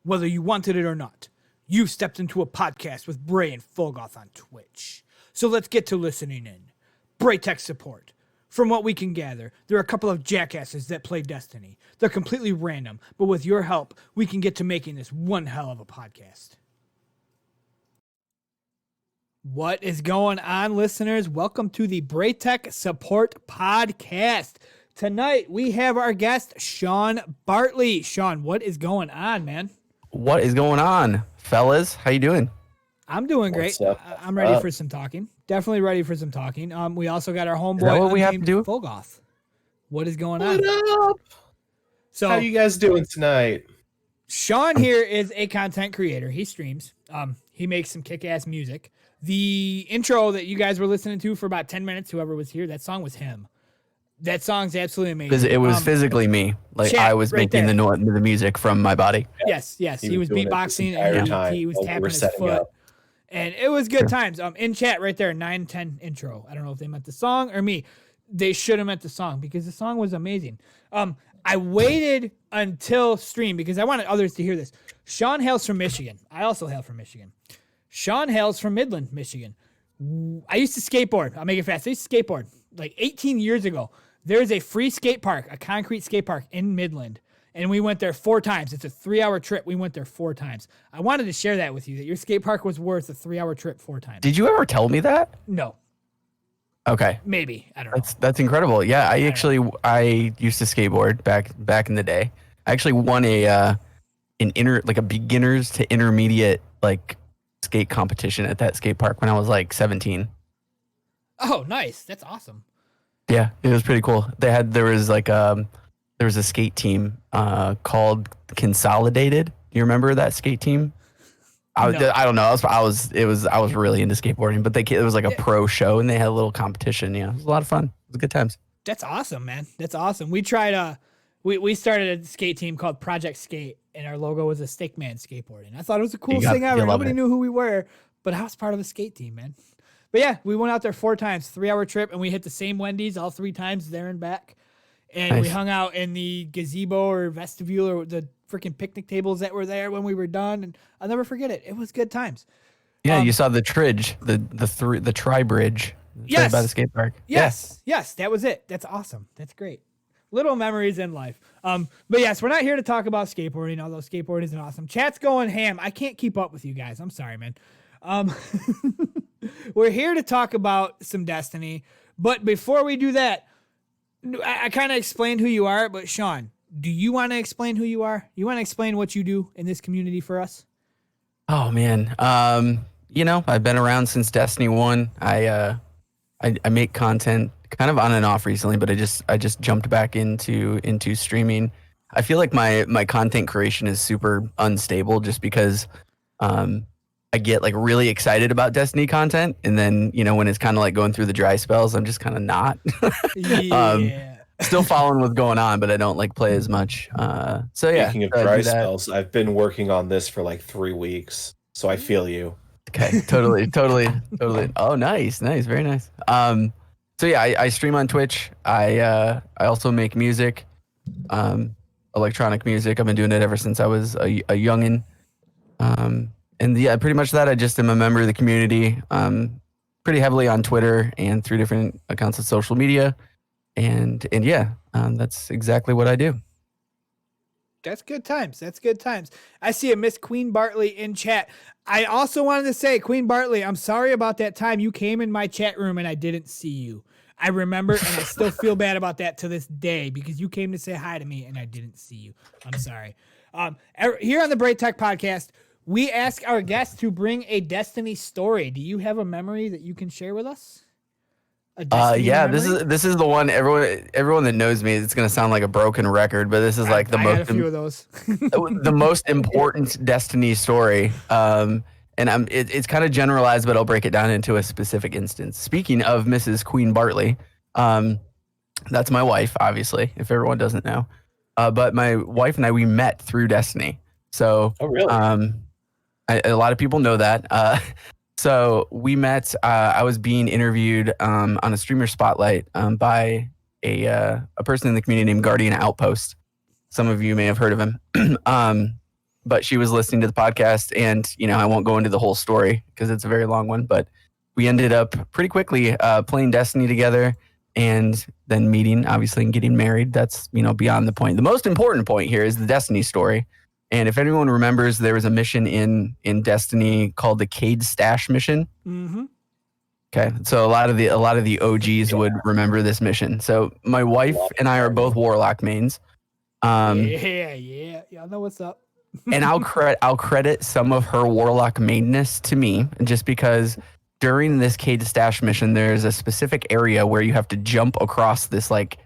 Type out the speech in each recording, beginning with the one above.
Whether you wanted it or not, you've stepped into a podcast with Bray and Phogoth on Twitch. So let's get to listening in. Bray Tech support. From what we can gather, there are a couple of jackasses that play Destiny. They're completely random, but with your help, we can get to making this one hell of a podcast. What is going on, listeners? Welcome to the Bray Tech Support Podcast. Tonight, we have our guest, Sean Bartley. Sean, what is going on, man? What is going on, fellas? How you doing? I'm doing great. I'm ready for some talking. Definitely ready for some talking. We also got our homeboy what we have to do? Phogoth. What is going on? What up? So, how you guys doing tonight? Sean here is a content creator. He streams. He makes some kick-ass music. The intro that you guys were listening to for about 10 minutes, whoever was here, that song was him. That song's absolutely amazing. Because it was physically me. Like chat, I was right making the music from my body. Yes. He was beatboxing and he was tapping his foot. Up. And it was good times. In chat right there, 910 intro. I don't know if they meant the song or me. They should have meant the song because the song was amazing. I waited until stream because I wanted others to hear this. Sean hails from Michigan. I also hail from Michigan. Sean hails from Midland, Michigan. I used to skateboard. I'll make it fast. I used to skateboard like 18 years ago. There's a free skate park, a concrete skate park in Midland. And we went there 4 times. It's a 3-hour trip. We went there 4 times. I wanted to share that with you, that your skate park was worth a 3-hour trip 4 times. Did you ever tell me that? No. Okay. Maybe. I don't know. That's incredible. Yeah, I used to skateboard back in the day. I actually won a beginners to intermediate skate competition at that skate park when I was like 17. Oh, nice. That's awesome. Yeah, it was pretty cool. There was a skate team called Consolidated. Do you remember that skate team? I don't know. I was really into skateboarding, but it was like a pro show and they had a little competition. Yeah, it was a lot of fun. It was good times. That's awesome, man. That's awesome. We tried we started a skate team called Project Skate, and our logo was a Stickman skateboarding. I thought it was the coolest thing ever. Nobody knew who we were, but I was part of the skate team, man. But yeah, we went out there 4 times, 3-hour trip, and we hit the same Wendy's all 3 times there and back. And nice. We hung out in the gazebo or vestibule or the freaking picnic tables that were there when we were done. And I'll never forget it. It was good times. Yeah, you saw the tridge, the tri-bridge. Yes. By the skate park. Yes. Yeah. Yes, that was it. That's awesome. That's great. Little memories in life. But yes, we're not here to talk about skateboarding, although skateboarding is awesome. Chat's going ham. I can't keep up with you guys. I'm sorry, man. We're here to talk about some Destiny. But before we do that, I kind of explained who you are, but Sean, do you want to explain who you are? You want to explain what you do in this community for us? Oh man. I've been around since Destiny 1. I make content kind of on and off recently, but I just jumped back into streaming. I feel like my content creation is super unstable just because I get like really excited about Destiny content, and then when it's kind of like going through the dry spells, I'm just kind of not. Yeah. Still following what's going on, but I don't like play as much. So yeah. Speaking of dry spells, I've been working on this for like 3 weeks, so I feel you. Okay, totally. Oh, nice, very nice. So yeah, I stream on Twitch. I also make music, electronic music. I've been doing it ever since I was a youngin'. And yeah, pretty much that. I just am a member of the community, pretty heavily on Twitter and through different accounts of social media. And yeah, that's exactly what I do. That's good times. I see a Miss Queen Bartley in chat. I also wanted to say, Queen Bartley, I'm sorry about that time you came in my chat room and I didn't see you. I remember, and I still feel bad about that to this day because you came to say hi to me and I didn't see you. I'm sorry. Here on the Bray Tech Podcast, we ask our guests to bring a Destiny story. Do you have a memory that you can share with us? Yeah, memory? this is the one everyone that knows me, it's gonna sound like a broken record, but this is like the most a few of those. the most important Destiny story. And it's kind of generalized, but I'll break it down into a specific instance. Speaking of Mrs. Queen Bartley, that's my wife, obviously, if everyone doesn't know. But my wife and I, we met through Destiny. So, oh really? A lot of people know that. So we met. I was being interviewed on a streamer spotlight by a person in the community named Guardian Outpost. Some of you may have heard of him. but she was listening to the podcast, and I won't go into the whole story because it's a very long one, but we ended up pretty quickly playing Destiny together and then meeting, obviously, and getting married. That's, beyond the point. The most important point here is the Destiny story. And if anyone remembers, there was a mission in Destiny called the Cade Stash mission. Mm-hmm. Okay, so a lot of the OGs would remember this mission. So my wife and I are both Warlock mains. Yeah, y'all know what's up. And I'll credit some of her Warlock mainness to me, just because during this Cade Stash mission, there's a specific area where you have to jump across this, like,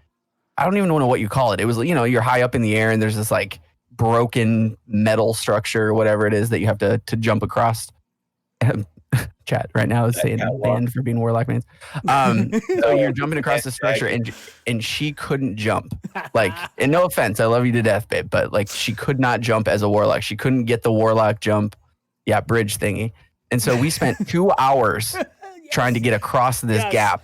I don't even know what you call it. It was, you're high up in the air and there's this like broken metal structure or whatever it is that you have to jump across. Chat right now is saying banned for being Warlock mains. So you're jumping across the structure and she couldn't jump. Like, and no offense, I love you to death, babe, but like she could not jump as a Warlock. She couldn't get the Warlock jump, bridge thingy. And so we spent 2 hours trying to get across this gap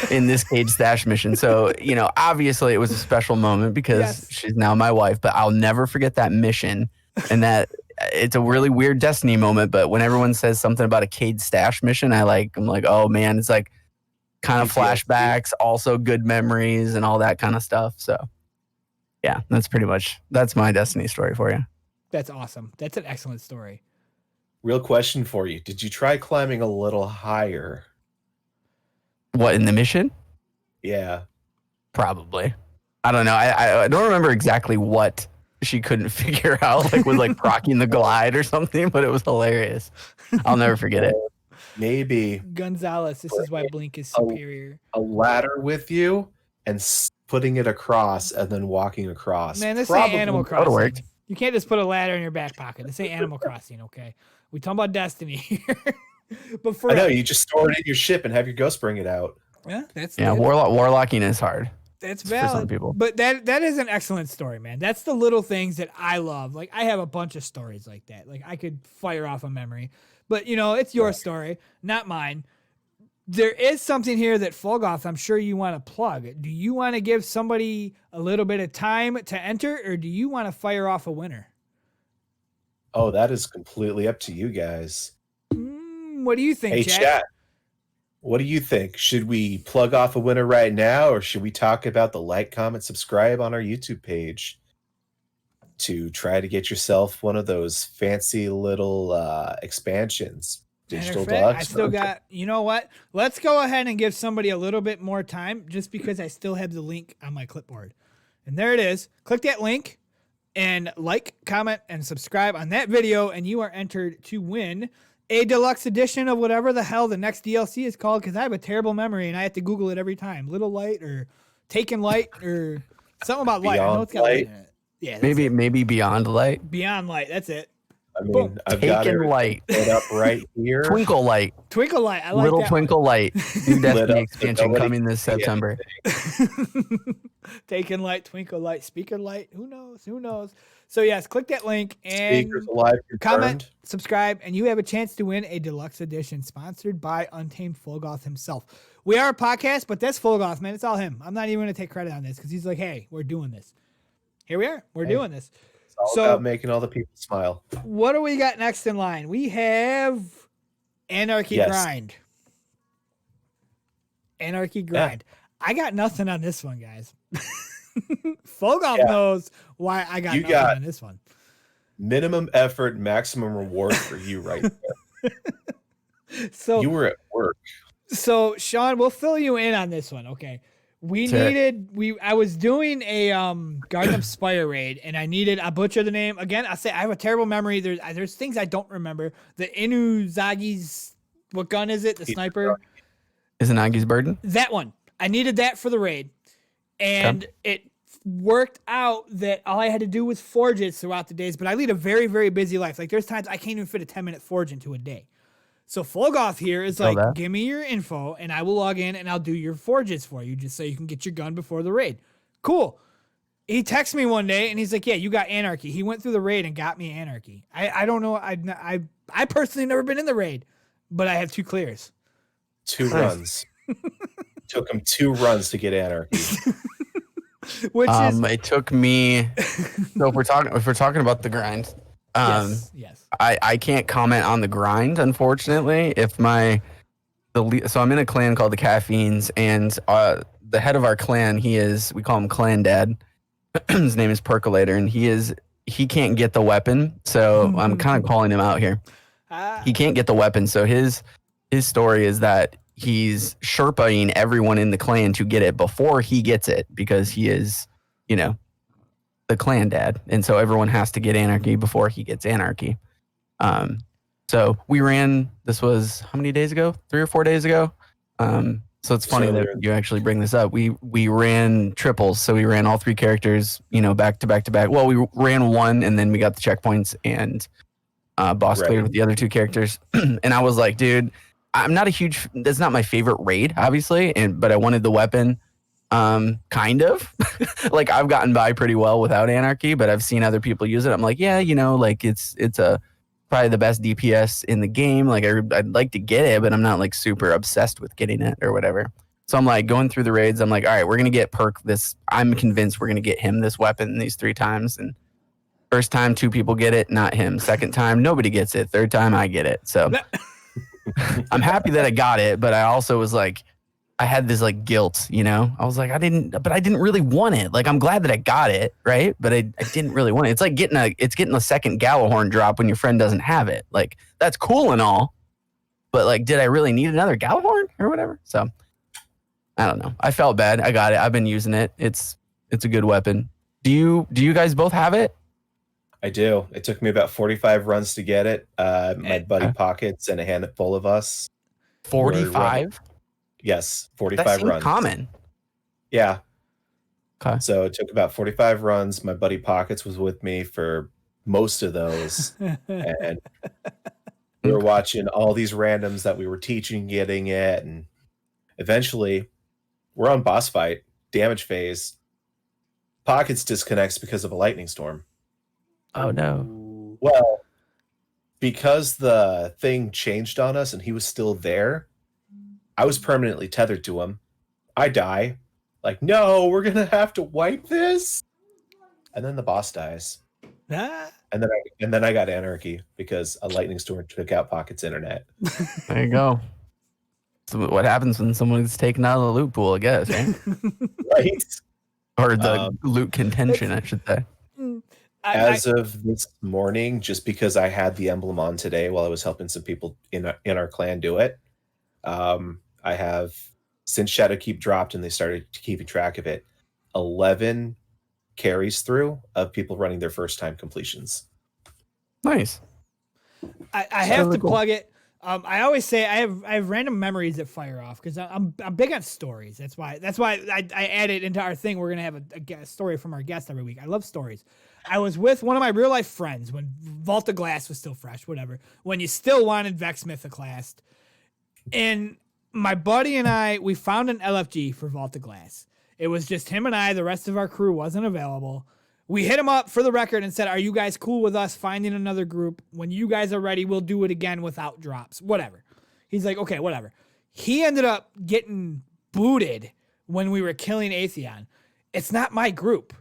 in this Cade Stash mission. So, obviously it was a special moment because she's now my wife, but I'll never forget that mission. And that it's a really weird Destiny moment, but when everyone says something about a Cade Stash mission, I'm like, oh man, it's like kind of flashbacks, also good memories and all that kind of stuff. So yeah, that's my Destiny story for you. That's awesome. That's an excellent story. Real question for you. Did you try climbing a little higher? What, in the mission? Yeah. Probably. I don't know. I don't remember exactly what she couldn't figure out, like with like procking the glide or something, but it was hilarious. I'll never forget it. Maybe Gonzalez, this is why Blink is superior. A ladder with you and putting it across and then walking across. Man, this ain't Animal Crossing. Worked. You can't just put a ladder in your back pocket. This ain't Animal Crossing, okay? We talking about Destiny here. But I know, you just store it in your ship and have your ghost bring it out. Yeah, that's warlocking is hard. That's valid. For some people. But that is an excellent story, man. That's the little things that I love. Like, I have a bunch of stories like that. Like, I could fire off a memory. But, it's your story, not mine. There is something here that Phogoth, I'm sure you want to plug. Do you want to give somebody a little bit of time to enter, or do you want to fire off a winner? Oh, that is completely up to you guys. What do you think, Hey, chat? What do you think? Should we plug off a winner right now, or should we talk about the like, comment, subscribe on our YouTube page to try to get yourself one of those fancy little expansions? Digital Deluxe. I still got, you know what? Let's go ahead and give somebody a little bit more time just because I still have the link on my clipboard. And there it is. Click that link and like, comment, and subscribe on that video, and you are entered to win a deluxe edition of whatever the hell the next DLC is called, because I have a terrible memory and I have to Google it every time. Little Light or Taken Light or something about light. I know it's got light in it. Yeah, maybe Beyond Light. Beyond Light. That's it. I mean, Boom. I've got it Light up right here. Twinkle Light. Twinkle Light. I like Little that Twinkle one. Light. New Destiny expansion coming this September. Taken Light, Twinkle Light, Speaker Light. Who knows? Who knows? So yes, click that link and Speakers alive, comment, subscribe, and you have a chance to win a deluxe edition sponsored by Untamed Phogoth himself. We are a podcast, but that's Phogoth, man. It's all him. I'm not even going to take credit on this because he's like, hey, we're doing this. Here we are. We're doing this. It's all about making all the people smile. What do we got next in line? We have Anarchy Grind. Anarchy Grind. Yeah. I got nothing on this one, guys. Phogoth knows why I got nothing on this one. Minimum effort, maximum reward for you right there. So you were at work. So Sean, we'll fill you in on this one. Okay. I was doing a Garden of Spire raid, and I needed, I butchered the name again. I have a terrible memory. There's things I don't remember. The Inuzagi's, what gun is it? The sniper. Izanagi's Burden. That one. I needed that for the raid, and it worked out that all I had to do was forge it throughout the days. But I lead a very, very busy life. Like, there's times I can't even fit a 10-minute forge into a day. So Phogoth here is like, give me your info and I will log in and I'll do your forges for you just so you can get your gun before the raid. Cool. He texts me one day and he's like, yeah, you got Anarchy. He went through the raid and got me Anarchy. I don't know. I personally never been in the raid, but I have 2 clears. 2 runs. Took him 2 runs to get Anarchy. Which is It took me. So if we're talking about the grind, yes. I can't comment on the grind, unfortunately. So I'm in a clan called the Caffeines, and the head of our clan, we call him Clan Dad. His name is Percolator, and he can't get the weapon. So I'm kind of calling him out here. He can't get the weapon. So his story is that he's Sherpaing everyone in the clan to get it before he gets it, because he is, the clan dad. And so everyone has to get Anarchy before he gets Anarchy. So we ran, this was how many days ago? 3 or 4 days ago. So it's funny that you actually bring this up. We ran triples. So we ran all 3 characters, back to back to back. Well, we ran one and then we got the checkpoints and boss cleared with the other 2 characters. And I was like, dude, that's not my favorite raid, obviously. But I wanted the weapon, kind of. Like I've gotten by pretty well without Anarchy, but I've seen other people use it. I'm like, yeah, like it's probably the best DPS in the game. Like I'd like to get it, but I'm not like super obsessed with getting it or whatever. So I'm like going through the raids. I'm like, all right, we're going to get Perk this. I'm convinced we're going to get him this weapon these 3 times. And first time 2 people get it, not him. Second time, nobody gets it. Third time I get it. So I'm happy that I got it, but I also was like, I had this like guilt, I was like, I didn't really want it. Like, I'm glad that I got it. Right. But I didn't really want it. It's like getting a second Galahorn drop when your friend doesn't have it. Like, that's cool and all, but like, did I really need another Galahorn or whatever? So I don't know. I felt bad. I got it. I've been using it. It's a good weapon. Do you guys both have it? I do. It took me about 45 runs to get it. My buddy Pockets and a handful of us. 45? Yes, 45 that seems runs. Common. Yeah. Okay. So it took about 45 runs. My buddy Pockets was with me for most of those. And we were watching all these randoms that we were teaching, getting it. And eventually, we're on boss fight, damage phase. Pockets disconnects because of a lightning storm. Oh, no. Well, because the thing changed on us and he was still there, I was permanently tethered to him. I die. Like, no, we're going to have to wipe this. And then the boss dies. Ah. And then I got Anarchy because a lightning storm took out Pocket's internet. There you go. So what happens when someone's taken out of the loot pool, I guess, right? Right? Or the loot contention, I should say. As of this morning, just because I had the emblem on today while I was helping some people in our clan do it, I have, since Shadowkeep dropped and they started keeping track of it, 11 carries through of people running their first time completions. Nice. I have to plug it. I always say I have random memories that fire off because I'm big on stories. That's why I added into our thing. We're gonna have a story from our guest every week. I love stories. I was with one of my real life friends when Vault of Glass was still fresh, whatever. When you still wanted Vex Mythoclast, and my buddy and I, we found an LFG for Vault of Glass. It was just him and I. The rest of our crew wasn't available. We hit him up for the record and said, are you guys cool with us finding another group? When you guys are ready, we'll do it again without drops. Whatever. He's like, okay, whatever. He ended up getting booted when we were killing Atheon. It's not my group.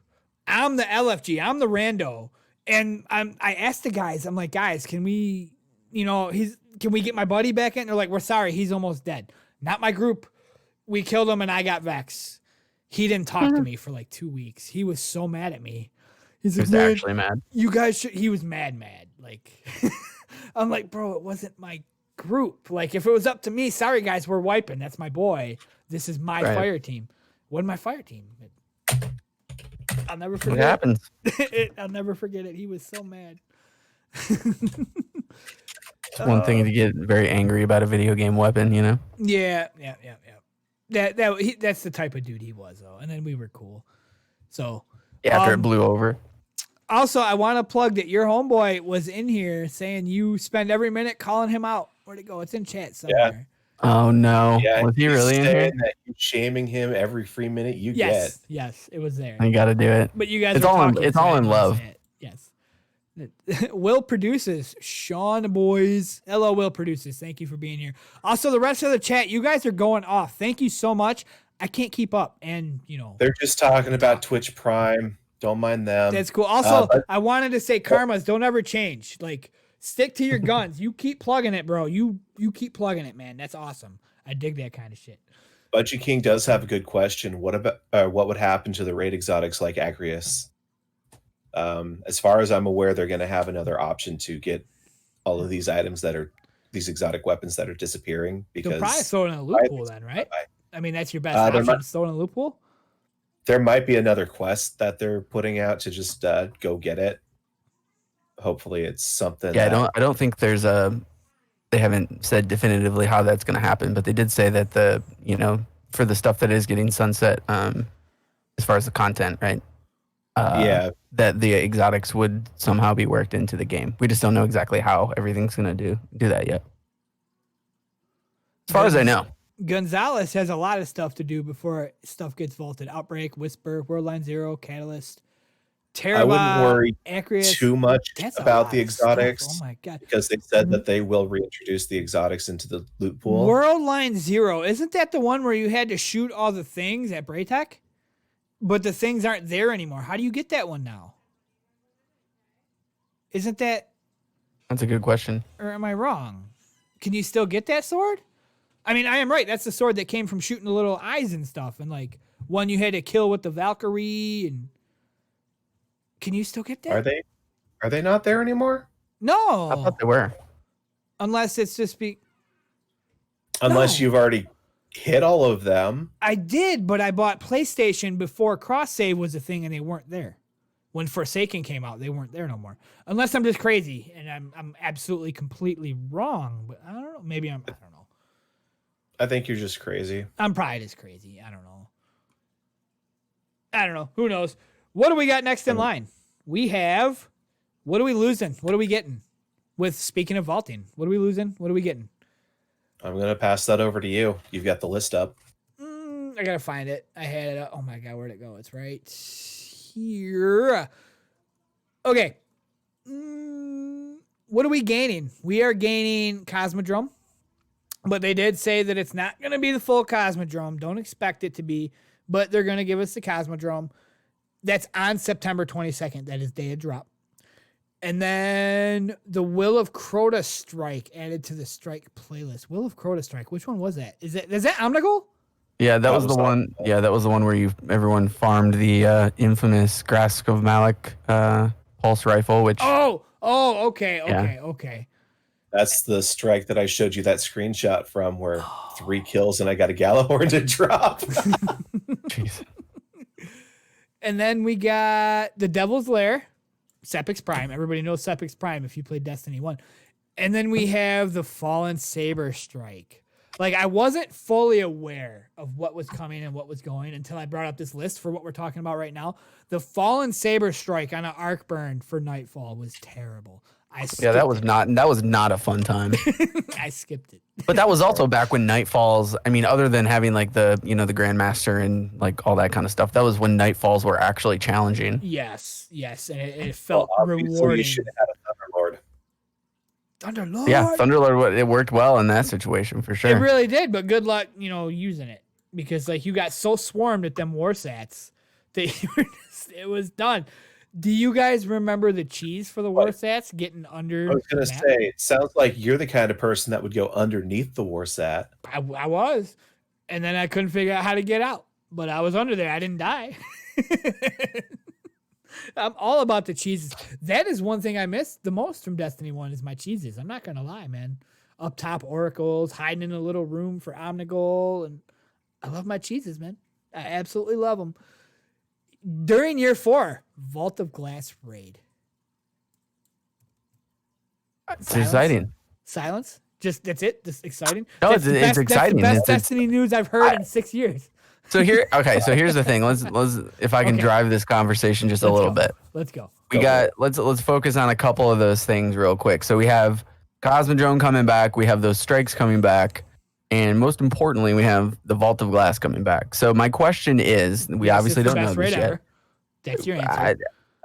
I'm the LFG. I'm the rando. And I asked the guys, I'm like, guys, can we get my buddy back in? They're like, we're sorry. He's almost dead. Not my group. We killed him and I got Vex. He didn't talk to me for like 2 weeks. He was so mad at me. He's like, actually mad. You guys should. He was mad. Like, I'm like, bro, it wasn't my group. Like, if it was up to me, sorry guys, we're wiping. That's my boy. This is my fire team. Wasn't my fire team. I'll never forget. What happens? I'll never forget it. He was so mad. One thing to get very angry about a video game weapon, Yeah. That's the type of dude he was, though. And then we were cool. So after it blew over. Also, I want to plug that your homeboy was in here saying you spend every minute calling him out. Where'd it go? It's in chat somewhere. Oh no! Yeah, was he really in here? That you're shaming him every free minute you get. Yes, it was there. I got to do it. But you guys, it's all in love. Yes. Will produces Sean boys. Hello, Will produces. Thank you for being here. Also, the rest of the chat, you guys are going off. Thank you so much. I can't keep up. And, They're just talking about Twitch Prime. Don't mind them. that's cool. Also, I wanted to say karmas don't ever change. Like, stick to your guns. You keep plugging it, bro. You keep plugging it, man. That's awesome. I dig that kind of shit. Budgie King does have a good question. What would happen to the raid exotics like Agrius? As far as I'm aware, they're going to have another option to get all of these items these exotic weapons that are disappearing. Because they'll probably throw it in a loophole then, right? I mean, that's your best option. Throw it in a loophole. There might be another quest that they're putting out to just go get it. Hopefully, it's something. Yeah, I don't think there's they haven't said definitively how that's going to happen, but they did say that for the stuff that is getting sunset, as far as the content, right? That the exotics would somehow be worked into the game. We just don't know exactly how everything's going to do that yet. As far as I know. Gonzalez has a lot of stuff to do before stuff gets vaulted. Outbreak, Whisper, Worldline Zero, Catalyst, Terra. I wouldn't worry Acreus. too much about the exotics. Oh my god! Because they said that they will reintroduce the exotics into the loot pool. Worldline Zero, isn't that the one where you had to shoot all the things at Braytech? But the things aren't there anymore. How do you get that one now? Isn't that... That's a good question. Or am I wrong? Can you still get that sword? I mean, I am right. That's the sword that came from shooting the little eyes and stuff. And like one you had to kill with the Valkyrie. And can you still get that? Are they not there anymore? No. I thought they were. Unless it's just Unless you've already hit all of them. I did, but I bought PlayStation before cross save was a thing, and they weren't there. When Forsaken came out, they weren't there no more. Unless I'm just crazy and I'm absolutely completely wrong. But I don't know. Maybe I don't know. I think you're just crazy. I'm probably just crazy. I don't know. Who knows? What do we got next in line? We have. What are we losing? What are we getting? With speaking of vaulting, what are we losing? What are we getting? I'm gonna pass that over to you. You've got the list up. I gotta find it. I had it. Oh my god, where'd it go? It's right here. Okay. What are we gaining? We are gaining Cosmodrome, but they did say that it's not gonna be the full Cosmodrome. Don't expect it to be, but they're gonna give us the Cosmodrome. That's on September 22nd. That is day of drop. And then the Will of Crota Strike added to the Strike playlist. Will of Crota Strike. Which one was that? Is that Omnigol? Yeah, that was the one. Yeah, that was the one where everyone farmed the infamous Grask of Malik pulse rifle. Which okay. That's the strike that I showed you that screenshot from, where 3 kills and I got a Galahorn to drop. Jeez. And then we got the Devil's Lair. Sepix Prime. Everybody knows Sepix Prime if you played Destiny 1. And then we have the Fallen Saber Strike. Like, I wasn't fully aware of what was coming and what was going until I brought up this list for what we're talking about right now. The Fallen Saber Strike on an arc burn for Nightfall was terrible. That was not a fun time. I skipped it. But that was also back when Nightfalls, I mean, other than having like the Grandmaster and like all that kind of stuff, that was when Nightfalls were actually challenging. Yes. And it felt rewarding. You should have had a Thunderlord. Yeah, Thunderlord, it worked well in that situation for sure. It really did, but good luck, using it. Because like you got so swarmed at them war sats that it was done. Do you guys remember the cheese for the war sats getting under? I was going to say, it sounds like you're the kind of person that would go underneath the war sat. I was. And then I couldn't figure out how to get out. But I was under there. I didn't die. I'm all about the cheeses. That is one thing I miss the most from Destiny 1 is my cheeses. I'm not going to lie, man. Up top oracles, hiding in a little room for Omnigol. And I love my cheeses, man. I absolutely love them. During year 4, Vault of Glass raid. It's exciting. Silence? Just that's it? Just exciting? No, it's exciting. That's the best Destiny news I've heard in 6 years. So here's the thing. Let's if I can drive this conversation just a little bit. Let's go. Let's focus on a couple of those things real quick. So we have Cosmodrome coming back, we have those strikes coming back. And most importantly, we have the Vault of Glass coming back. So my question is, we obviously don't know this yet. That's your answer.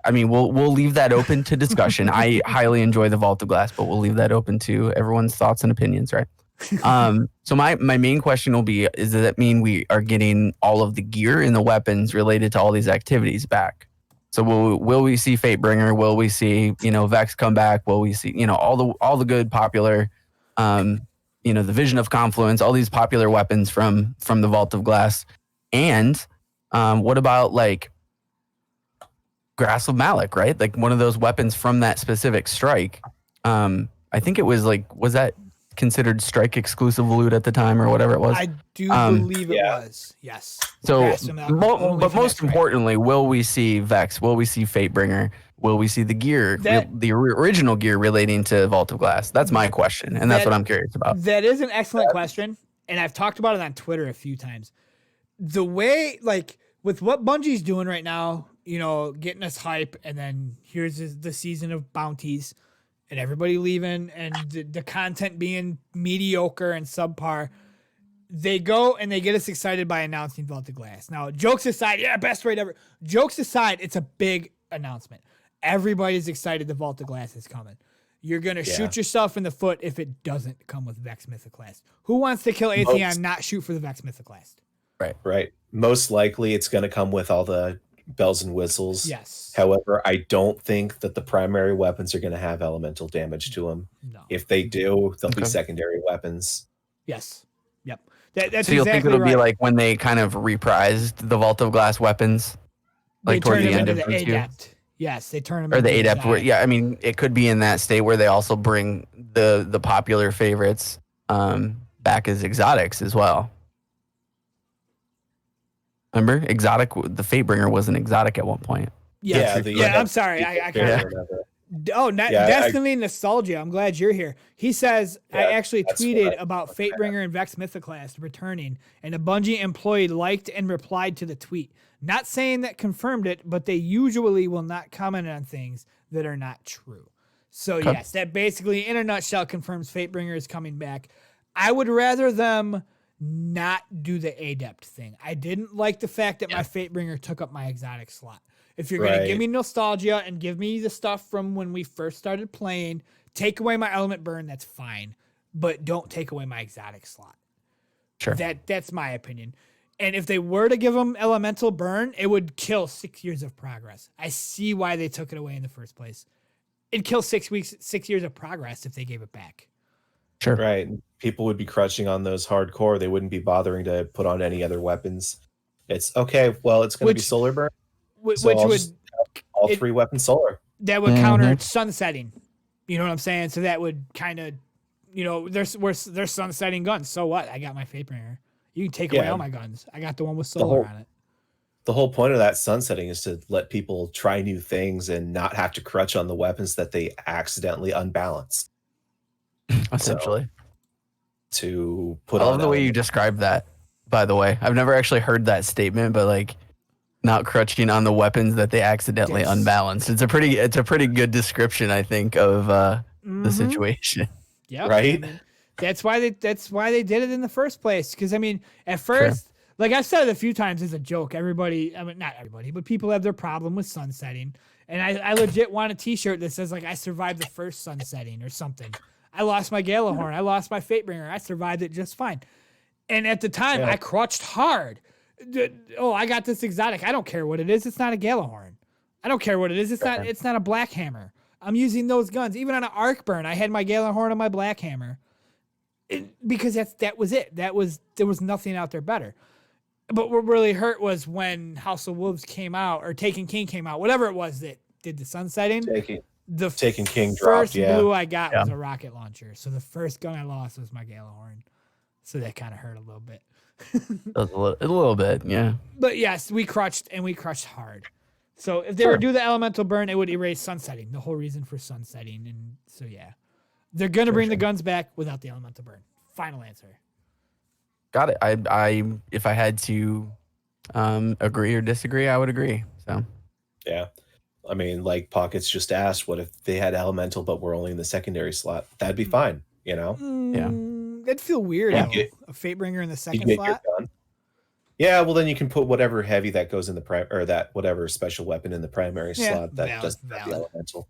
I mean, we'll leave that open to discussion. I highly enjoy the Vault of Glass, but we'll leave that open to everyone's thoughts and opinions, right? So my main question will be: does that mean we are getting all of the gear and the weapons related to all these activities back? So will we see Fatebringer? Will we see Vex come back? Will we see all the good popular, the Vision of Confluence, all these popular weapons from the Vault of Glass, and what about like Grasp of Malik, right? Like one of those weapons from that specific strike. I think it was was that considered strike exclusive loot at the time or whatever it was? I do believe it was. Yes. So, Grasp of Malik but most importantly, will we see Vex? Will we see Fatebringer? Will we see the gear, the original gear relating to Vault of Glass? That's my question, and that's what I'm curious about. That is an excellent question, and I've talked about it on Twitter a few times. The way, with what Bungie's doing right now, getting us hype, and then here's the season of bounties, and everybody leaving, and the content being mediocre and subpar. They go and they get us excited by announcing Vault of Glass. Now, jokes aside, best raid ever. Jokes aside, it's a big announcement. Everybody's excited the Vault of Glass is coming. You're going to shoot yourself in the foot if it doesn't come with Vex Mythoclast. Who wants to kill Atheon and not shoot for the Vex Mythoclast? Right. Most likely it's going to come with all the bells and whistles. Yes. However, I don't think that the primary weapons are going to have elemental damage to them. No. If they do, they'll be secondary weapons. Yes. Yep. That's so you'll exactly think it'll right. be like when they kind of reprised the Vault of Glass weapons, They toward turn the them end into of the those two? Adept. Yes, they turn them Or the into Adept. I mean, it could be in that state where they also bring the popular favorites back as exotics as well. Remember, exotic. The Fatebringer was an exotic at one point. Yes. I'm sorry. I can't. Destiny Nostalgia. I'm glad you're here. He says, I actually tweeted about Fatebringer and Vex Mythoclast returning, and a Bungie employee liked and replied to the tweet. Not saying that confirmed it, but they usually will not comment on things that are not true. So yes, that basically in a nutshell confirms Fatebringer is coming back. I would rather them not do the Adept thing. I didn't like the fact that my Fatebringer took up my exotic slot. If you're going to give me nostalgia and give me the stuff from when we first started playing, take away my element burn, that's fine. But don't take away my exotic slot. Sure. That's my opinion. And if they were to give them elemental burn, it would kill 6 years of progress. I see why they took it away in the first place. It'd kill 6 years of progress if they gave it back. Sure. Right. People would be crutching on those hardcore. They wouldn't be bothering to put on any other weapons. It's okay. Well, it's going to be solar burn. Which so would all 3 weapons solar. That would counter sunsetting. You know what I'm saying? So that would kind of, there's sunsetting guns. So what? I got my Fatebringer. You can take away all my guns. I got the one with solar on it. The whole point of that sunsetting is to let people try new things and not have to crutch on the weapons that they accidentally unbalanced. Essentially. So, to put I on love the way you described that, by the way. I've never actually heard that statement, but not crutching on the weapons that they accidentally unbalanced. It's a pretty good description, I think, of the situation. Yeah. Right? I mean, that's why they did it in the first place. Because at first, like I've said it a few times as a joke, not everybody, but people have their problem with sunsetting. And I legit want a t-shirt that says I survived the first sunsetting or something. I lost my Galahorn. I lost my Fatebringer. I survived it just fine. And at the time, I crutched hard. Oh, I got this exotic. I don't care what it is. It's not a Galahorn. I don't care what it is. It's not a Black Hammer. I'm using those guns. Even on an Arc Burn, I had my Galahorn and my Black Hammer. Because that was it. There was nothing out there better. But what really hurt was when House of Wolves came out, or Taken King came out, whatever it was that did the sunsetting. Taken King first dropped, blue I got was a rocket launcher. So the first gun I lost was my Galahorn. So that kind of hurt a little bit. A little bit, yeah. But yes, we crutched hard. So if they were to do the elemental burn, it would erase sunsetting, the whole reason for sunsetting. And so, they're going to bring the guns back without the elemental burn. Final answer. Got it. I if I had to agree or disagree, I would agree. So yeah, I mean, Pockets just asked, what if they had elemental but were only in the secondary slot? That'd be fine, That'd feel weird. A Fatebringer in the second slot. Yeah, well then you can put whatever heavy that goes in the or that whatever special weapon in the primary slot that doesn't have the elemental.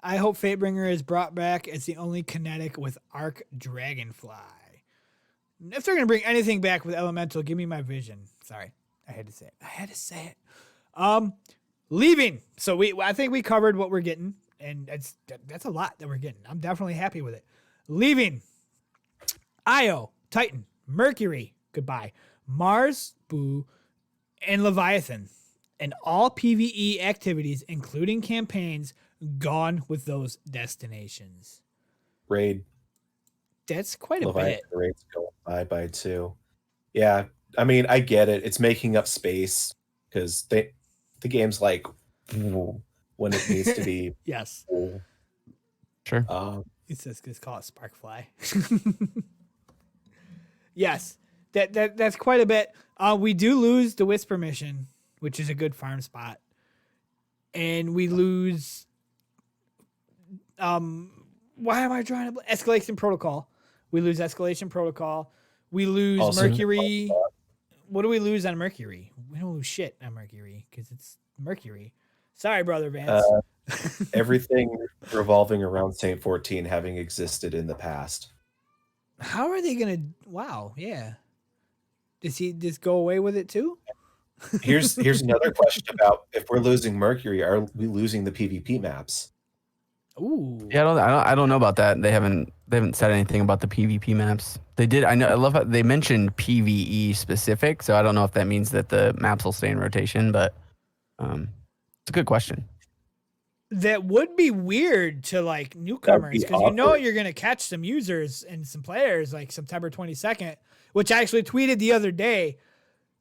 I hope Fatebringer is brought back as the only kinetic with Arc Dragonfly. If they're gonna bring anything back with Elemental, give me my vision. Sorry, I had to say it. Leaving. So I think we covered what we're getting, and that's a lot that we're getting. I'm definitely happy with it. Leaving. Io, Titan, Mercury, goodbye. Mars, boo, and Leviathan. And all PvE activities, including campaigns, gone with those destinations. Raid. That's quite a Leviathan bit. raid's going by too. Yeah, I mean, I get it. It's making up space because the game's like when it needs to be. Yes. Sure. It says it's called Sparkfly. Yes. That's quite a bit. We do lose the Whisper mission, which is a good farm spot. And we lose why am I trying to Escalation Protocol? We lose Escalation Protocol. We lose Also, Mercury. What do we lose on Mercury? We don't lose shit on Mercury because it's Mercury. Sorry, brother Vance. Everything revolving around Saint 14 having existed in the past. How are they gonna? Wow, yeah. Does he just go away with it too? Here's another question about if we're losing Mercury, are we losing the PvP maps? Ooh. Yeah, I don't know about that. They haven't said anything about the PvP maps. They did. I know. I love how they mentioned PvE specific. So I don't know if that means that the maps will stay in rotation. But it's a good question. That would be weird to like newcomers because you know you're gonna catch some users and some players like September 22nd, which I actually tweeted the other day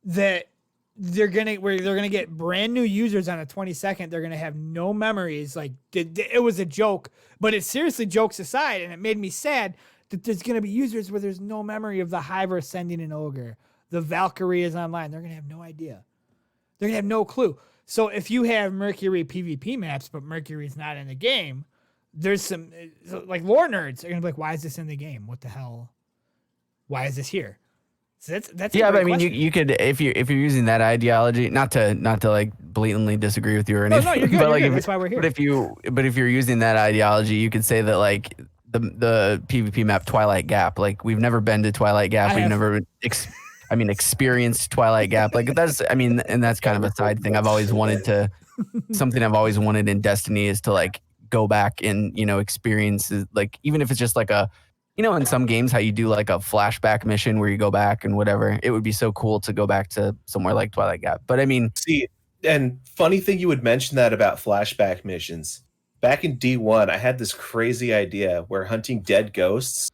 that they're gonna get brand new users on the 22nd. They're gonna have no memories. Like it was a joke, but it's seriously jokes aside, and it made me sad that there's gonna be users where there's no memory of the Hiver sending an ogre. The Valkyrie is online. They're gonna have no idea. They're gonna have no clue. So if you have Mercury PvP maps, but Mercury's not in the game, there's some like lore nerds are gonna be like, "Why is this in the game? What the hell? Why is this here?" So that's yeah, but I mean, you could if you're using that ideology, not to like blatantly disagree with you or anything. No, you're good. But You're good. That's why we're here. But if you're using that ideology, you could say that like the PvP map Twilight Gap, like we've never been to Twilight Gap, we've never experienced Twilight Gap. Like that's and that's kind of a side thing. I've always wanted in Destiny is to like go back and experience like even if it's just like a. In some games, how you do like a flashback mission where you go back and whatever, it would be so cool to go back to somewhere like Twilight Gap. But I mean, see, and funny thing you would mention that about flashback missions. Back in D1, I had this crazy idea where hunting dead ghosts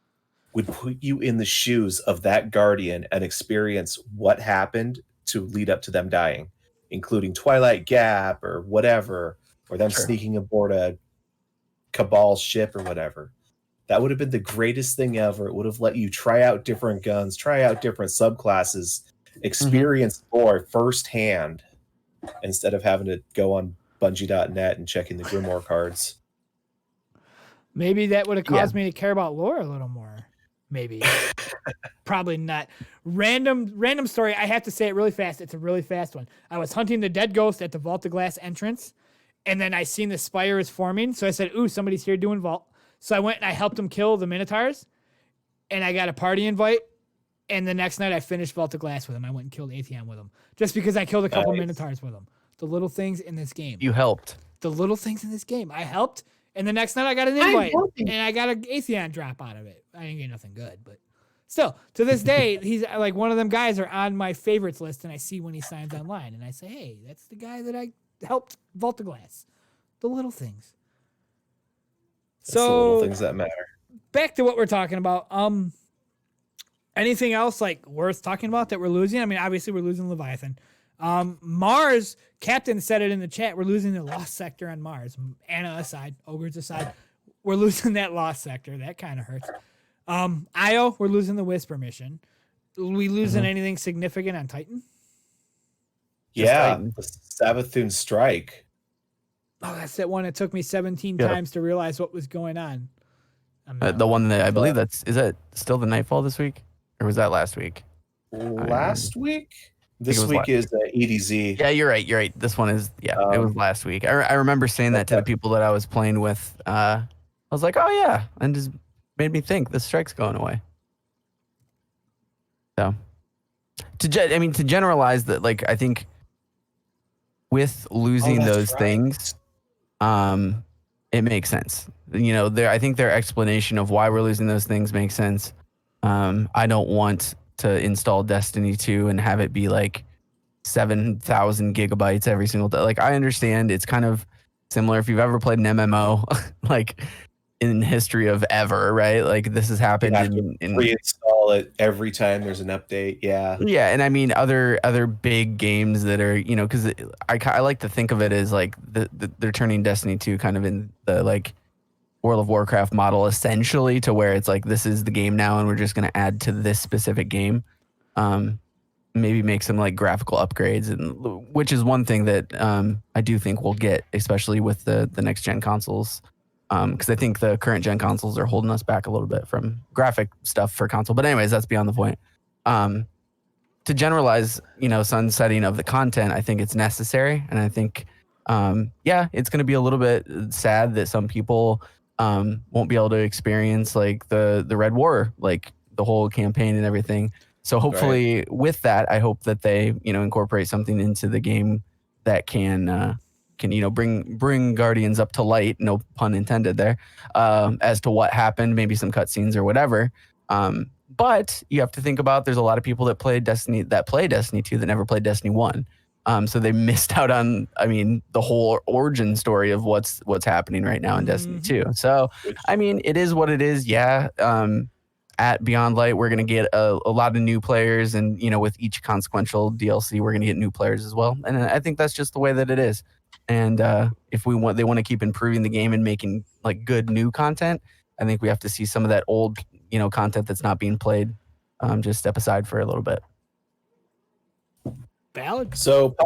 would put you in the shoes of that guardian and experience what happened to lead up to them dying, including Twilight Gap or whatever, or them sneaking aboard a Cabal ship or whatever. That would have been the greatest thing ever. It would have let you try out different guns, try out different subclasses, experience lore firsthand instead of having to go on Bungie.net and checking the Grimoire cards. Maybe that would have caused me to care about lore a little more. Maybe. Probably not. Random story. I have to say it really fast. It's a really fast one. I was hunting the dead ghost at the Vault of Glass entrance, and then I seen the spire is forming. So I said, ooh, somebody's here doing Vault. So I went and I helped him kill the Minotaurs, and I got a party invite. And the next night I finished Vault of Glass with him. I went and killed Atheon with him just because I killed a couple Minotaurs with him. The little things in this game. You helped. The little things in this game. I helped, and the next night I got an invite, and I got an Atheon drop out of it. I didn't get nothing good, but still, to this day, he's like one of them guys are on my favorites list, and I see when he signs online, and I say, hey, that's the guy that I helped Vault of Glass. The little things. It's the little things that matter. Back to what we're talking about. Anything else like worth talking about that we're losing? I mean, obviously we're losing Leviathan. Mars, Captain said it in the chat. We're losing the lost sector on Mars. Anna aside, ogres aside, we're losing that lost sector. That kind of hurts. Io, we're losing the Whisper mission. We losing anything significant on Titan? Yeah, the Savathun strike. Oh, that's that one. It took me 17 times to realize what was going on. The one that I believe is that still the Nightfall this week, or was that last week? Last week? This week is EDZ. Yeah, you're right. This one is, it was last week. I remember saying that to the people that I was playing with. I was like, oh, yeah. And just made me think the strike's going away. So, to generalize that, like, I think with losing those things, it makes sense. You know, I think their explanation of why we're losing those things makes sense. I don't want to install Destiny 2 and have it be like 7,000 gigabytes every single day. Like, I understand it's kind of similar if you've ever played an MMO, like in history of ever, right? Like, this has happened in reinstall it every time there's an update. Yeah. And I mean other big games that are, you know, because I like to think of it as like they're turning Destiny 2 kind of in the like World of Warcraft model essentially, to where it's like, this is the game now and we're just going to add to this specific game. Maybe make some like graphical upgrades, and which is one thing that I do think we'll get, especially with the next gen consoles. Because I think the current gen consoles are holding us back a little bit from graphic stuff for console. But anyways, that's beyond the point. To generalize, you know, sunsetting of the content, I think it's necessary. And I think, it's going to be a little bit sad that some people won't be able to experience like the Red War, like the whole campaign and everything. So hopefully with that, I hope that they, you know, incorporate something into the game that can you know, bring Guardians up to light, no pun intended there, as to what happened, maybe some cutscenes or whatever. But you have to think about, there's a lot of people that play Destiny 2 that never played Destiny 1. So they missed out on, I mean, the whole origin story of what's happening right now in Destiny 2. So, I mean, it is what it is. Yeah. At Beyond Light, we're going to get a lot of new players, and, you know, with each consequential DLC, we're going to get new players as well. And I think that's just the way that it is. And if they want to keep improving the game and making like good new content, I think we have to see some of that old, you know, content that's not being played just step aside for a little bit. Valid. So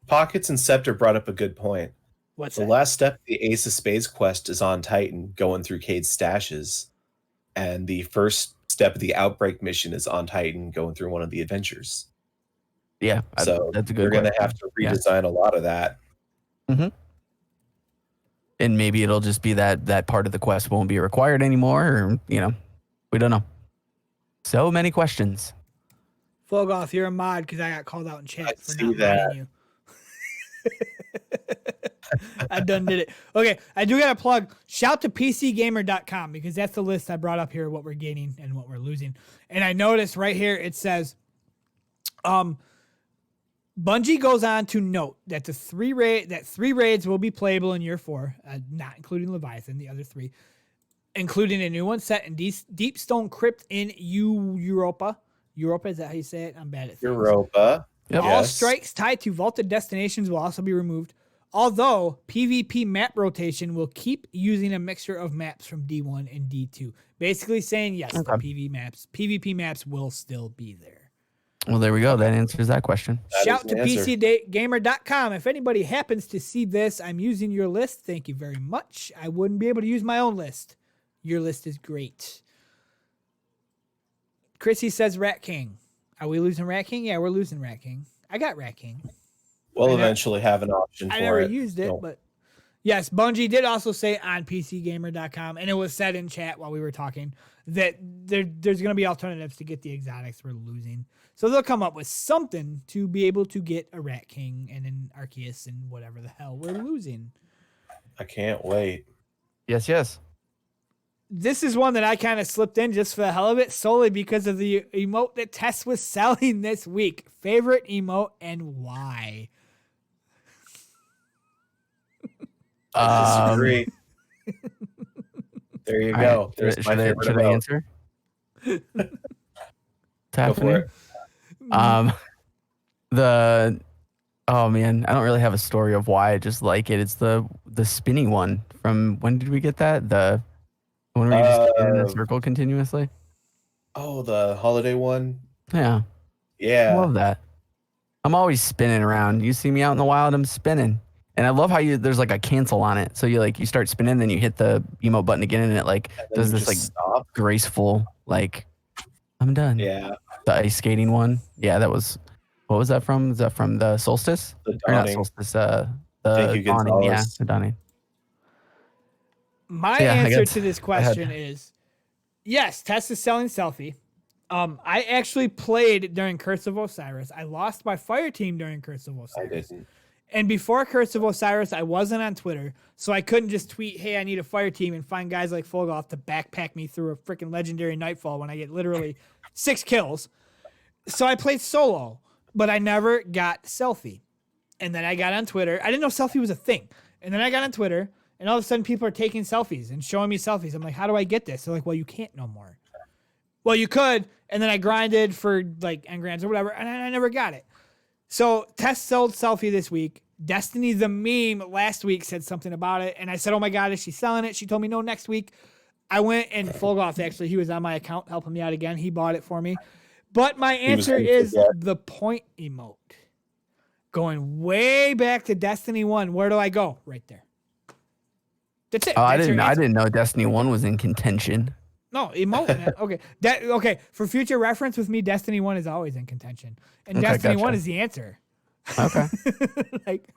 Pockets and Scepter brought up a good point. What's the that? last step of the Ace of Spades quest is on Titan, going through Cade's stashes. And the first step of the Outbreak mission is on Titan, going through one of the adventures. Yeah, so that's a good. We're going to have to redesign a lot of that. Mm-hmm. And maybe it'll just be that part of the quest won't be required anymore, or, you know, we don't know. So many questions. Phogoth, you're a mod because I got called out in chat for not modding you. I done did it. Okay, I do got to plug. Shout to PCGamer.com, because that's the list I brought up here, what we're gaining and what we're losing. And I noticed right here it says, Bungie goes on to note that three raids will be playable in year 4, not including Leviathan, the other 3, including a new one set in Deep Stone Crypt in Europa. Europa, is that how you say it? I'm bad at things. Europa. Yep. All strikes tied to vaulted destinations will also be removed, although PvP map rotation will keep using a mixture of maps from D1 and D2. Basically saying, yes, the PvP maps will still be there. Well, there we go. That answers that question. Shout to PCGamer.com. If anybody happens to see this, I'm using your list. Thank you very much. I wouldn't be able to use my own list. Your list is great. Chrissy says Rat King. Are we losing Rat King? Yeah, we're losing Rat King. I got Rat King. We'll eventually have an option for it. I never used it, but yes, Bungie did also say on PCGamer.com, and it was said in chat while we were talking, that there's going to be alternatives to get the exotics we're losing. So they'll come up with something to be able to get a Rat King and an Arceus and whatever the hell we're losing. I can't wait. Yes. This is one that I kind of slipped in just for the hell of it, solely because of the emote that Tess was selling this week. Favorite emote and why? I disagree. There you go. There's my favorite. Should I answer? Go for it. Oh man, I don't really have a story of why I just like it. It's the spinning one. From when did we get that? The one where you just get in a circle continuously. Oh, the holiday one. Yeah. I love that. I'm always spinning around. You see me out in the wild, I'm spinning. And I love how there's like a cancel on it. So you start spinning, then you hit the emote button again, and it does this graceful, I'm done. Yeah. The ice skating one. Yeah, that was What was that from? Is that from the solstice? The Or not dawning. solstice, Thank the you, dawning, yeah, Gonzalez. the dawning. My Yeah, I answer guess to this I had- question is yes, Tess is selling Selfie. I actually played during Curse of Osiris. I lost my fire team during Curse of I Osiris. didn't. And before Curse of Osiris, I wasn't on Twitter, so I couldn't just tweet, hey, I need a fire team, and find guys like Phogoth to backpack me through a freaking legendary Nightfall when I get literally 6 kills. So I played solo, but I never got Selfie. And then I got on Twitter. I didn't know Selfie was a thing. And then I got on Twitter, and all of a sudden people are taking selfies and showing me selfies. I'm like, how do I get this? They're like, well, you can't no more. Well, you could. And then I grinded for like engrands or whatever, and I never got it. So Tess sold Selfie this week. Destiny the meme last week said something about it, and I said, oh my God, is she selling it? She told me no next week. I went and Phogoth, actually, he was on my account helping me out again. He bought it for me. But my answer is the point emote. Going way back to Destiny 1. Where do I go? Right there. That's it. Oh, I That's your answer. didn't know Destiny 1 was in contention. No, emote. Man. Okay. Okay. For future reference with me, Destiny 1 is always in contention. And Okay, Destiny gotcha. 1 is the answer. Okay. Like,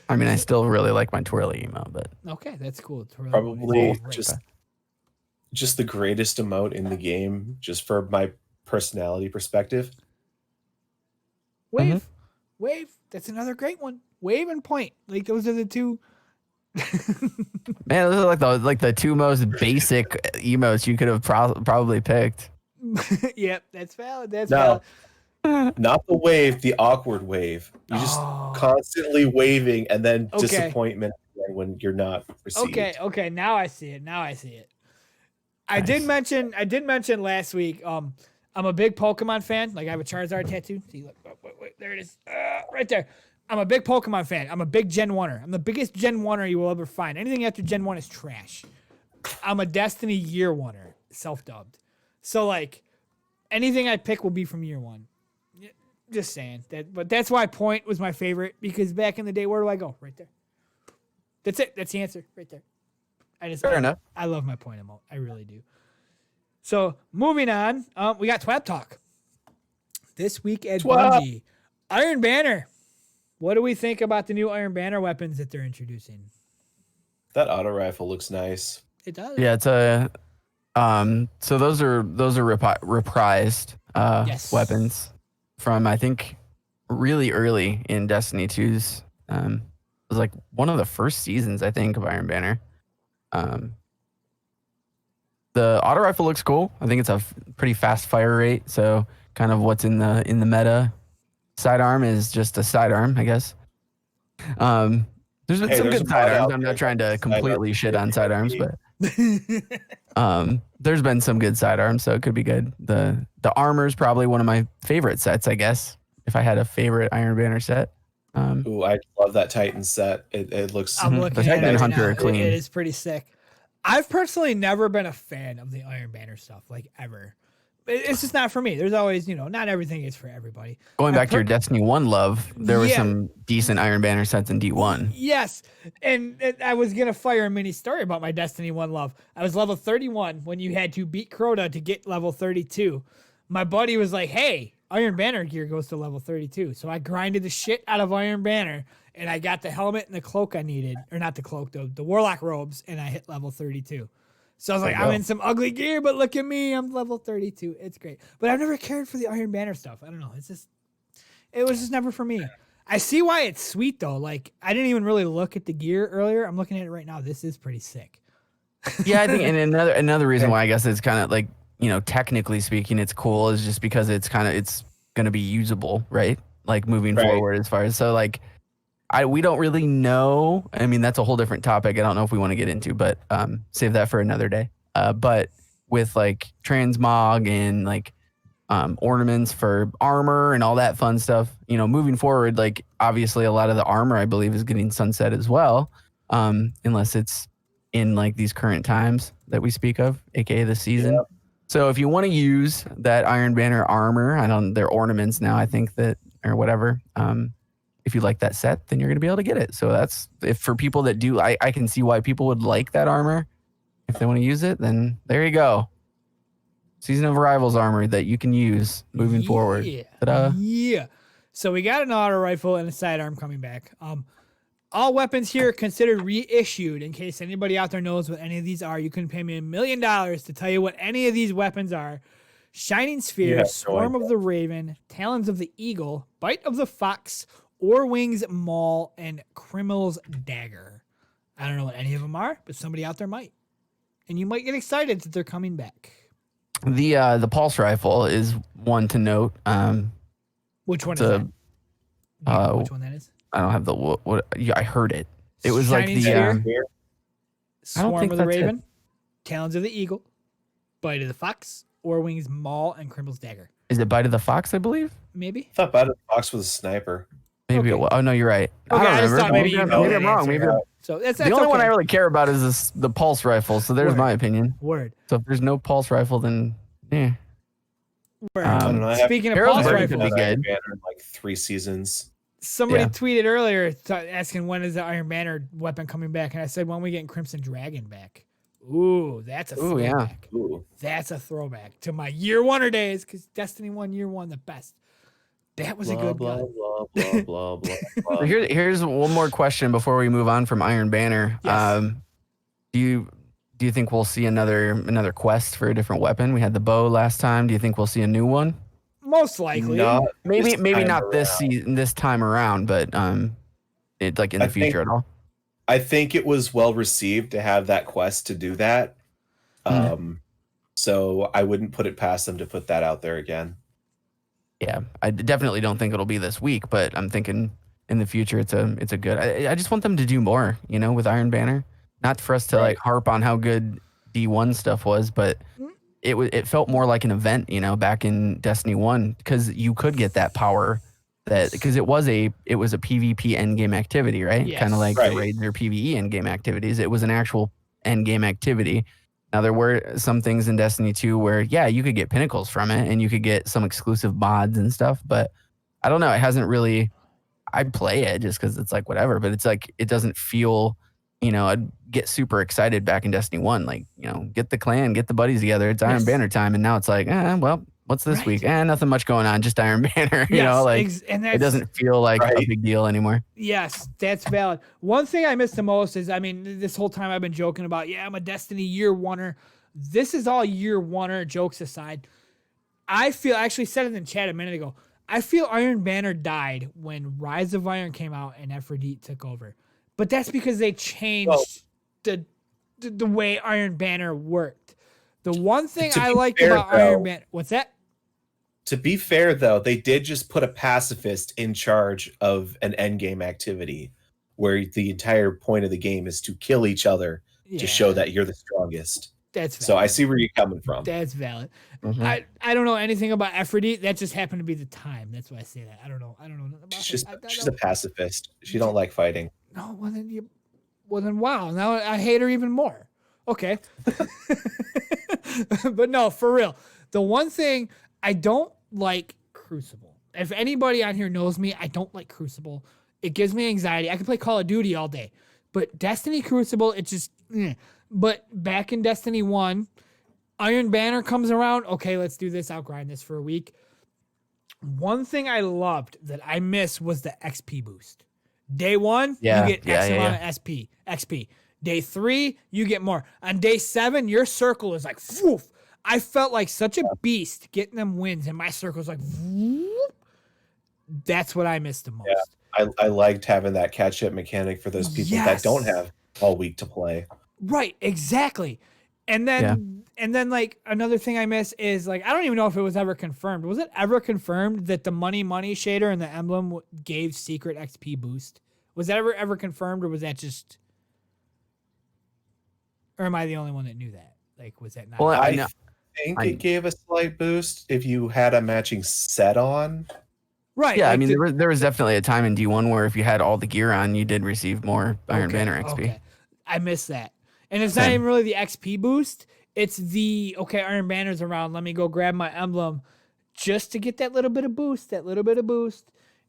I mean, I still really like my twirly email, but okay, that's cool. It's really Probably great. just the greatest emote in the game, just for my personality perspective. Wave. Wave. That's another great one. Wave and point. Like those are the two. man, those are like the two most basic emotes you could have probably picked. Yep, that's valid. That's No. valid. Not the wave, the awkward wave. You just Oh. constantly waving and then Okay. disappointment when you're not received. Okay. Now I see it. I did mention last week. I'm a big Pokemon fan. Like I have a Charizard tattoo. See, look, wait, there it is, right there. I'm a big Pokemon fan. I'm a big Gen 1er. I'm the biggest Gen 1er you will ever find. Anything after Gen 1 is trash. I'm a Destiny Year 1er, self-dubbed. So like, anything I pick will be from Year 1. Just saying that, but that's why Point was my favorite, because back in the day, where do I go? Right there. That's it. That's the answer right there. Fair enough. I love my Point emote. I really do. So moving on, we got Twab Talk this week at Bungie. Iron Banner. What do we think about the new Iron Banner weapons that they're introducing? That auto rifle looks nice. It does. Yeah, it's a so those are reprised Yes. weapons from, I think, really early in Destiny 2's. It was like one of the first seasons, I think, of Iron Banner. The auto rifle looks cool. I think it's a pretty fast fire rate, so kind of what's in the meta. Sidearm is just a sidearm, I guess. There's been some good sidearms. I'm not trying to completely shit on sidearms, but there's been some good sidearms, so it could be good. The armor is probably one of my favorite sets, I guess, if I had a favorite Iron Banner set. Ooh, I love that Titan set. It looks. I'm looking The at Titan it and right Hunter now. are clean. It is pretty sick. I've personally never been a fan of the Iron Banner stuff, like ever. It's just not for me. There's always, not everything is for everybody. Going back to your Destiny 1 love, there was some decent Iron Banner sets in D1. Yes. And I was going to fire a mini story about my Destiny 1 love. I was level 31 when you had to beat Crota to get level 32. My buddy was like, hey, Iron Banner gear goes to level 32. So I grinded the shit out of Iron Banner, and I got the helmet and the cloak I needed. Or not the cloak, the Warlock robes, and I hit level 32. So I was like, I'm in some ugly gear, but look at me. I'm level 32. It's great. But I've never cared for the Iron Banner stuff. I don't know. It was just never for me. I see why it's sweet, though. Like, I didn't even really look at the gear earlier. I'm looking at it right now. This is pretty sick. Yeah, I think, and another reason why I guess it's kind of like, technically speaking, it's cool is just because it's going to be usable, right? Like moving forward as far as, so like, we don't really know. I mean, that's a whole different topic. I don't know if we want to get into, but save that for another day. But with like transmog and like ornaments for armor and all that fun stuff, moving forward, like obviously a lot of the armor I believe is getting sunset as well, unless it's in like these current times that we speak of, aka this season. Yep. So if you want to use that Iron Banner armor, their ornaments now, I think that, or whatever, if you like that set, then you're going to be able to get it. So that's, if for people that do, I can see why people would like that armor. If they want to use it, then there you go. Season of Arrival's armor that you can use moving forward. Ta-da. Yeah. So we got an auto rifle and a sidearm coming back. All weapons here considered reissued. In case anybody out there knows what any of these are, you can pay me $1 million to tell you what any of these weapons are. Shining Sphere, Yeah, Swarm of the Raven, Talons of the Eagle, Bite of the Fox, Or Wings Maul, and Criminal's Dagger. I don't know what any of them are, but somebody out there might. And you might get excited that they're coming back. The pulse rifle is one to note. Which one is that? Do you know which one that is? I don't have the what. Yeah, I heard it. It was Shining like Sphere, the. Swarm think of the that's it. Raven, Talons of the Eagle, Bite of the Fox, Or Wings Maul, and Criminal's Dagger. Is it Bite of the Fox? I believe. Maybe. I thought Battle of the Fox was a sniper. Maybe. Okay. Oh no, you're right. Okay, I I don't just remember. thought maybe you know maybe that I'm wrong. answer. Maybe So that's the only one I okay. really care about is the pulse rifle. So there's Word. my opinion. Word. So if there's no pulse rifle, then yeah. Word. I don't know. I Speaking of Harold's pulse Burden rifles, could be good. Banner in like 3 seasons. somebody Yeah. tweeted earlier asking when is the Iron Banner weapon coming back, and I said when we getting Crimson Dragon back. Ooh, that's a Ooh, yeah. throwback. Ooh. That's a throwback to my year oneer days, because Destiny 1 year one the best. That was a good blah, gun. blah, blah, blah, blah, blah. So here's one more question before we move on from Iron Banner. Yes. Do you think we'll see another quest for a different weapon? We had the bow last time. Do you think we'll see a new one? Most likely. Not Maybe this maybe time not this around. season, this time around, but it like in the I think- future at all. I think it was well received to have that quest to do that. So I wouldn't put it past them to put that out there again. Yeah, I definitely don't think it'll be this week, but I'm thinking in the future it's a good. I just want them to do more, with Iron Banner. Not for us to like harp on how good D1 stuff was, but it felt more like an event, back in Destiny 1, because you could get that power because it was a PvP endgame activity, right? Yes. Kind of like Right. the raids or PvE endgame activities. It was an actual endgame activity. Now there were some things in Destiny 2 where you could get pinnacles from it and you could get some exclusive mods and stuff, but I don't know, it hasn't really. I'd play it just because it's like whatever, but it's like it doesn't feel. I'd get super excited back in Destiny 1, like, get the clan, get the buddies together. It's Iron Yes. Banner time. And now it's like, well, what's this Right. week? Nothing much going on, just Iron Banner. And It doesn't feel like a Right. big deal anymore. Yes, that's valid. One thing I miss the most is, this whole time I've been joking about, I'm a Destiny year oneer. This is all year oneer, jokes aside. I actually said it in chat a minute ago. I feel Iron Banner died when Rise of Iron came out and Aphrodite took over. But that's because they changed the way Iron Banner worked. The one thing To I be liked fair, about though- Iron Banner, what's that? To be fair, though, they did just put a pacifist in charge of an endgame activity where the entire point of the game is to kill each other to show that you're the strongest. That's valid. So I see where you're coming from. That's valid. Mhm. I don't know anything about Aphrodite. That just happened to be the time. That's why I say that. I don't know nothing about She's her. I she's a don't- pacifist. She don't like fighting. No, well then wow. Now I hate her even more. Okay. But no, for real. The one thing I don't like Crucible. If anybody on here knows me, I don't like Crucible. It gives me anxiety. I can play Call of Duty all day. But Destiny Crucible, it just But back in Destiny 1, Iron Banner comes around. Okay, let's do this. I'll grind this for a week. One thing I loved that I missed was the XP boost. Day 1, you get X amount of XP. Day 3, you get more. On day 7, your circle is like, woof. I felt like such a beast getting them wins, and my circle was like, whoop. That's what I missed the most. I liked having that catch-up mechanic for those people that Yes. don't have all week to play. Right, exactly. And then like another thing I miss is like I don't even know if it was ever confirmed. Was it ever confirmed that the money shader and the emblem gave secret XP boost? Was that ever confirmed, or was that just? Or am I the only one that knew that? Like, was that not? Well, I I know. think it gave a slight boost if you had a matching set on. right. Yeah, like I mean, there was definitely a time in D1 where if you had all the gear on, you did receive more Iron Okay, Banner XP. okay. I missed that. And it's not Same. even really the XP boost. It's the, Iron Banner's around. Let me go grab my emblem just to get that little bit of boost.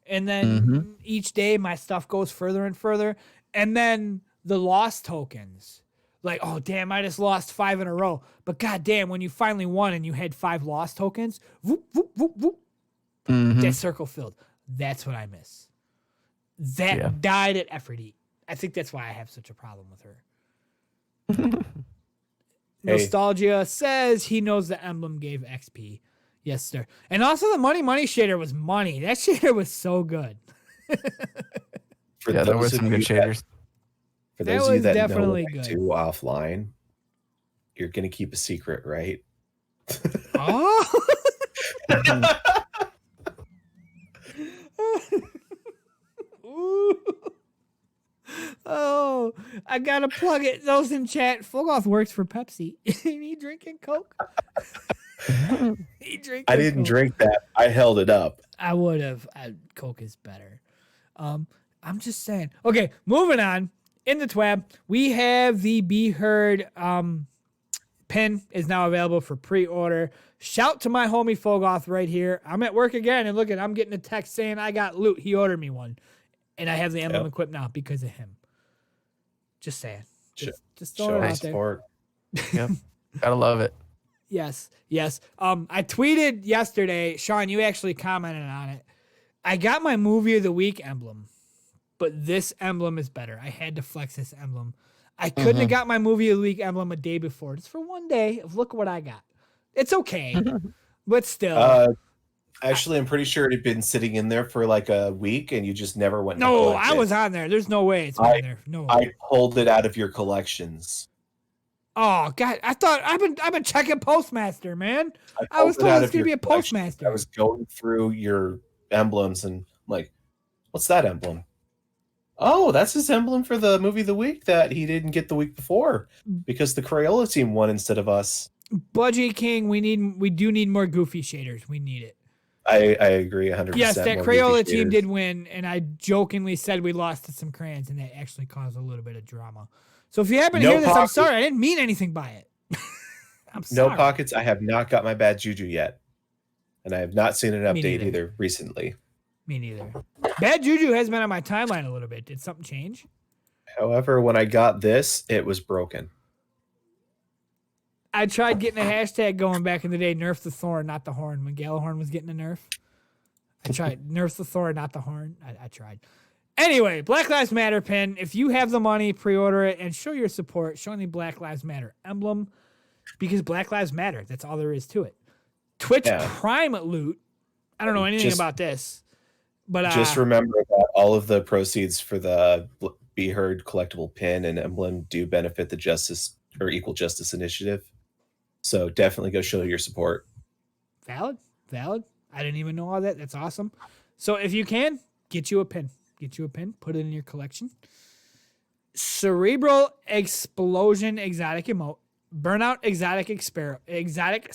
And then each day my stuff goes further and further. And then the lost tokens. Like, oh, damn, I just lost 5 in a row. But goddamn, when you finally won and you had 5 lost tokens, whoop, whoop, whoop, whoop, Mhm. that circle filled. That's what I miss. That died at Efforty. I think that's why I have such a problem with her. Nostalgia says he knows the emblem gave XP. Yes, sir. And also the money shader was money. That shader was so good. There were some good shaders. For those of you that know what I do offline, you're going to keep a secret, right? Oh. Ooh. Oh, I gotta plug it. Those in chat, Phogoth works for Pepsi. Ain't he drinking Coke? I didn't drink that. I held it up. I would have. Coke is better. I'm just saying. Okay, moving on. In the twab, we have the Be Heard pin is now available for pre-order. Shout to my homie Phogoth right here. I'm at work again, and look I'm getting a text saying I got loot. He ordered me one, and I have the emblem equipped now because of him. Just saying. Just throwing it out there. Yep. Gotta love it. Yes. I tweeted yesterday, Sean, you actually commented on it. I got my movie of the week emblem, but this emblem is better. I had to flex this emblem. I couldn't have got my movie of the week emblem a day before. Just for one day of look what I got. It's okay, but still. Actually, I'm pretty sure it had been sitting in there for like a week, and you just never went. No, I was on there. There's no way it's on there. No way. I pulled it out of your collections. Oh God! I thought I've been checking Postmaster, man. I was told it's gonna be a Postmaster. I was going through your emblems and I'm like, what's that emblem? Oh, that's his emblem for the movie of the week that he didn't get the week before because the Crayola team won instead of us. Budgie King, we do need more goofy shaders. We need it. I agree 100%. Yes, that Crayola team did win, and I jokingly said we lost to some crayons, and that actually caused a little bit of drama. So if you happen to hear this, I'm sorry. I didn't mean anything by it. I'm sorry. No pockets. I have not got my bad juju yet, and I have not seen an update either recently. Me neither. Bad juju has been on my timeline a little bit. Did something change? However, when I got this, it was broken. I tried getting a hashtag going back in the day, nerf the thorn, not the horn, when Galahorn was getting a nerf. I tried nerf the thorn, not the horn. I tried. Anyway, Black Lives Matter pin. If you have the money, pre-order it and show your support. Showing the Black Lives Matter emblem because Black Lives Matter. That's all there is to it. Twitch Prime loot. I don't know anything about this, but just remember that all of the proceeds for the Be Heard collectible pin and emblem do benefit the Justice or Equal Justice Initiative. So definitely go show your support. Valid. I didn't even know all that. That's awesome. So if you can, get you a pin. Put it in your collection. Cerebral Explosion exotic emote. Burnout exotic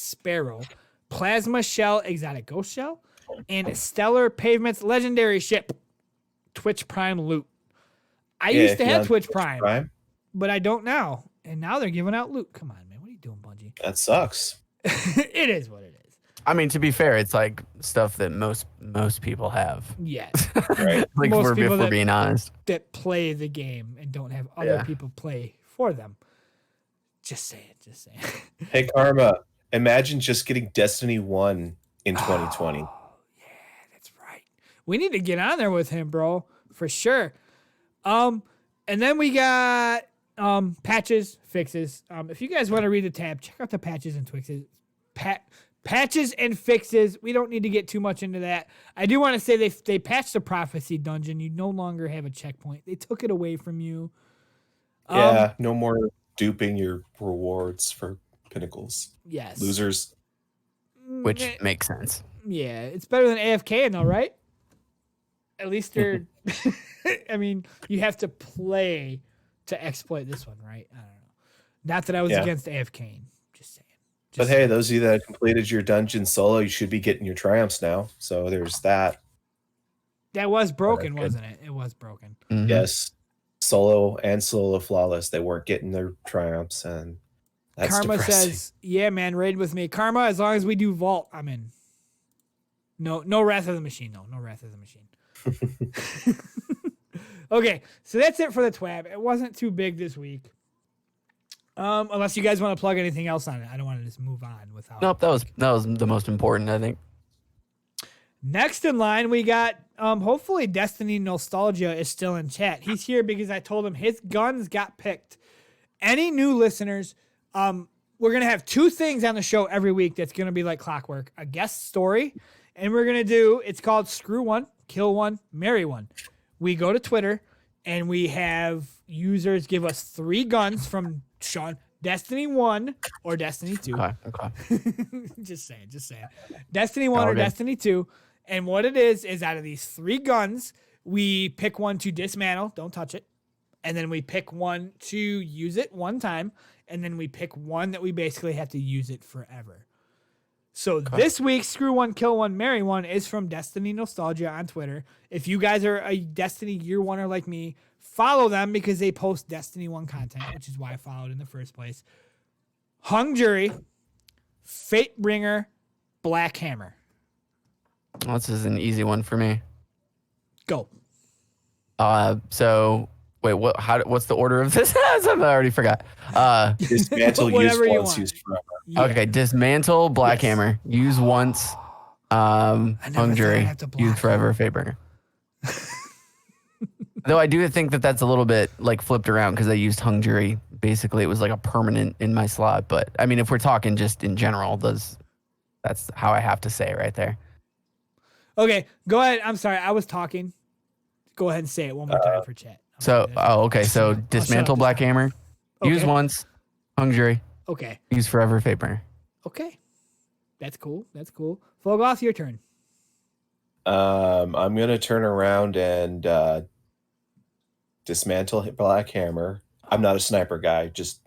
sparrow. Plasma Shell exotic ghost shell. And Stellar Pavements legendary ship. Twitch Prime loot. I used to have Twitch Prime, but I don't now. And now they're giving out loot. Come on, man. What are you doing, Bungie? That sucks. It is what it is. I mean, to be fair, it's like stuff that most people have. Yes. Right. Like if we're being honest. That play the game and don't have other people play for them. Just saying. Hey, Karma, imagine just getting Destiny 1 in 2020. Oh, yeah, that's right. We need to get on there with him, bro, for sure. And then we got patches, fixes. If you guys want to read the tab, check out the patches and fixes. Patches and fixes. We don't need to get too much into that. I do want to say they patched the prophecy dungeon. You no longer have a checkpoint. They took it away from you. No more duping your rewards for pinnacles. Yes. Losers. Which makes sense. Yeah, it's better than AFK, though, right? At least they're. I mean, you have to play to exploit this one, right? I don't know. Not that I was against AFK. Just saying. But hey, those of you that completed your dungeon solo, you should be getting your triumphs now. So there's that. That was broken, wasn't it? It was broken. Mm-hmm. Yes. Solo and solo flawless. They weren't getting their triumphs, and that's Karma depressing. says, yeah, man, raid with me. Karma, as long as we do vault, I'm in. No Wrath of the Machine, though. No Wrath of the Machine. Okay, so that's it for the twab. It wasn't too big this week. Unless you guys want to plug anything else on it. I don't want to just move on without. Nope, that was the most important, I think. Next in line, we got hopefully Destiny Nostalgia is still in chat. He's here because I told him his guns got picked. Any new listeners, we're gonna have 2 things on the show every week that's gonna be like clockwork. A guest story, and we're gonna do, it's called Screw One, Kill One, Marry One. We go to Twitter and we have users give us 3 guns from Sean. Destiny 1 or Destiny 2. Okay. just saying. Destiny 1 or Destiny 2. And what it is out of these 3 guns, we pick one to dismantle, don't touch it. And then we pick one to use it one time. And then we pick one that we basically have to use it forever. So this week's Screw One, Kill One, Marry One is from Destiny Nostalgia on Twitter. If you guys are a Destiny Year Oneer like me, follow them because they post Destiny 1 content, which is why I followed in the first place. Hung Jury, Fatebringer, Black Hammer. Well, this is an easy one for me. Go. So wait, what's the order of this? I already forgot. Dismantle, use once, use forever. Yeah. Okay, dismantle, Black Hammer, use once, Hung Jury, use forever, Fatebringer. Though I do think that that's a little bit like flipped around because I used Hung Jury. Basically, it was like a permanent in my slot. But I mean, if we're talking just in general, that's how I have to say right there. Okay, go ahead. I'm sorry, I was talking. Go ahead and say it one more time for chat. Okay. So dismantle, Black Hammer, use once, Hung Jury. Okay. Use forever, Fatebringer. Okay. That's cool. Phogoth, your turn. I'm gonna turn around and dismantle Black Hammer. I'm not a sniper guy, just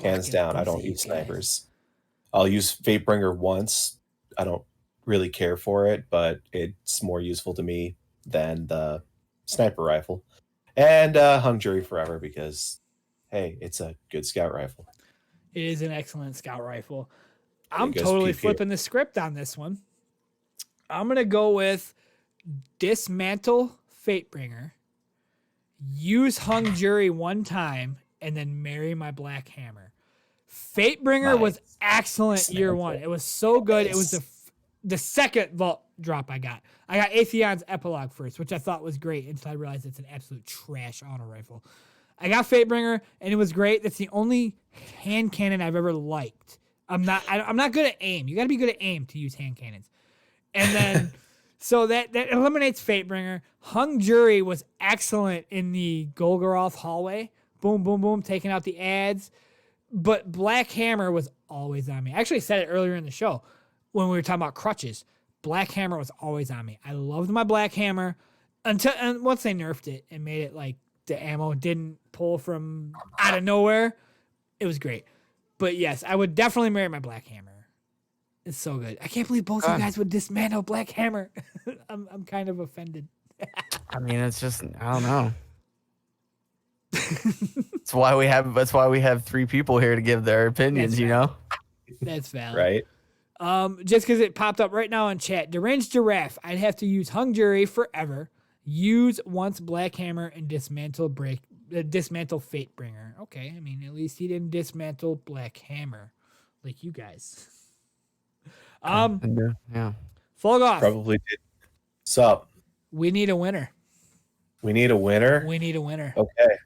hands down. I don't use snipers. I'll use Fatebringer once. I don't really care for it, but it's more useful to me than the sniper rifle. And Hung Jury forever because, hey, it's a good scout rifle. It is an excellent scout rifle. I'm totally flipping the script on this one. I'm going to go with dismantle Fatebringer, use Hung Jury one time, and then marry my Black Hammer. Fatebringer was excellent year 1. It was so good. It was the second vault drop I got. I got Atheon's Epilogue first, which I thought was great until I realized it's an absolute trash auto rifle. I got Fatebringer, and it was great. That's the only hand cannon I've ever liked. I'm not good at aim. You got to be good at aim to use hand cannons. And then, so that eliminates Fatebringer. Hung Jury was excellent in the Golgoroth hallway. Boom, boom, boom, taking out the ads. But Black Hammer was always on me. I actually said it earlier in the show when we were talking about crutches. Black Hammer was always on me. I loved my Black Hammer and once they nerfed it and made it like the ammo didn't pull from out of nowhere. It was great. But yes, I would definitely marry my Black Hammer. It's so good. I can't believe both you guys would dismantle Black Hammer. I'm kind of offended. I mean, it's just, I don't know. That's why we have 3 people here to give their opinions, you know? That's valid. Right. Just because it popped up right now in chat. Deranged Giraffe. I'd have to use Hung Jury forever. Use once Black Hammer and dismantle Fatebringer. Okay, I mean, at least he didn't dismantle Black Hammer like you guys. Yeah. Phogoth. Probably did. Sup? We need a winner. We need a winner? We need a winner. Okay.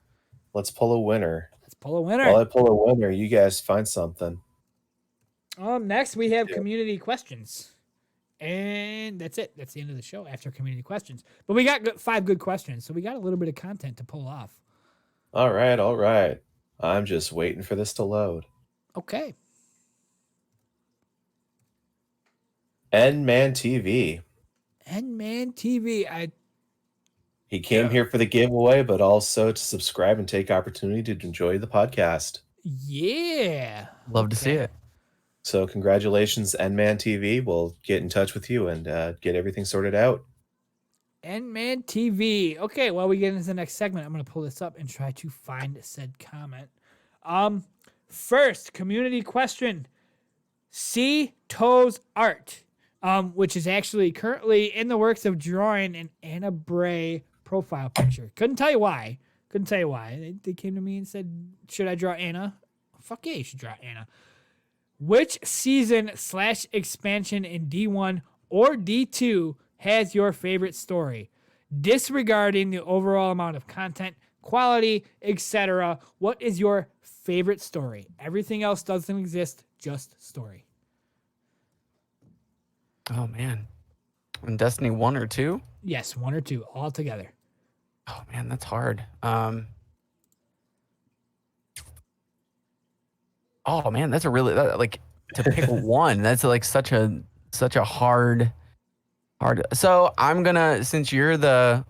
Let's pull a winner. While I pull a winner, you guys find something. Next, we have community questions. And that's it. That's the end of the show after community questions. But we got 5 good questions, so we got a little bit of content to pull off. All right. I'm just waiting for this to load. Okay. N-Man TV. N-Man TV. He came here for the giveaway, but also to subscribe and take opportunity to enjoy the podcast. Yeah. Love to see it. So congratulations, N-Man TV. We'll get in touch with you and get everything sorted out. N-Man TV. Okay, while we get into the next segment, I'm going to pull this up and try to find said comment. First, community question. C. Toes Art, which is actually currently in the works of drawing an Anna Bray profile picture. Couldn't tell you why. They came to me and said, should I draw Anna? Fuck yeah, you should draw Anna. Which season / expansion in D1 or D2 has your favorite story? Disregarding the overall amount of content, quality, etc. What is your favorite story? Everything else doesn't exist, just story. Oh man. In Destiny 1 or 2? Yes, 1 or 2 all together. Oh man, that's hard. Oh man, that's a really like to pick one. That's like such a hard. So I'm gonna, since you're the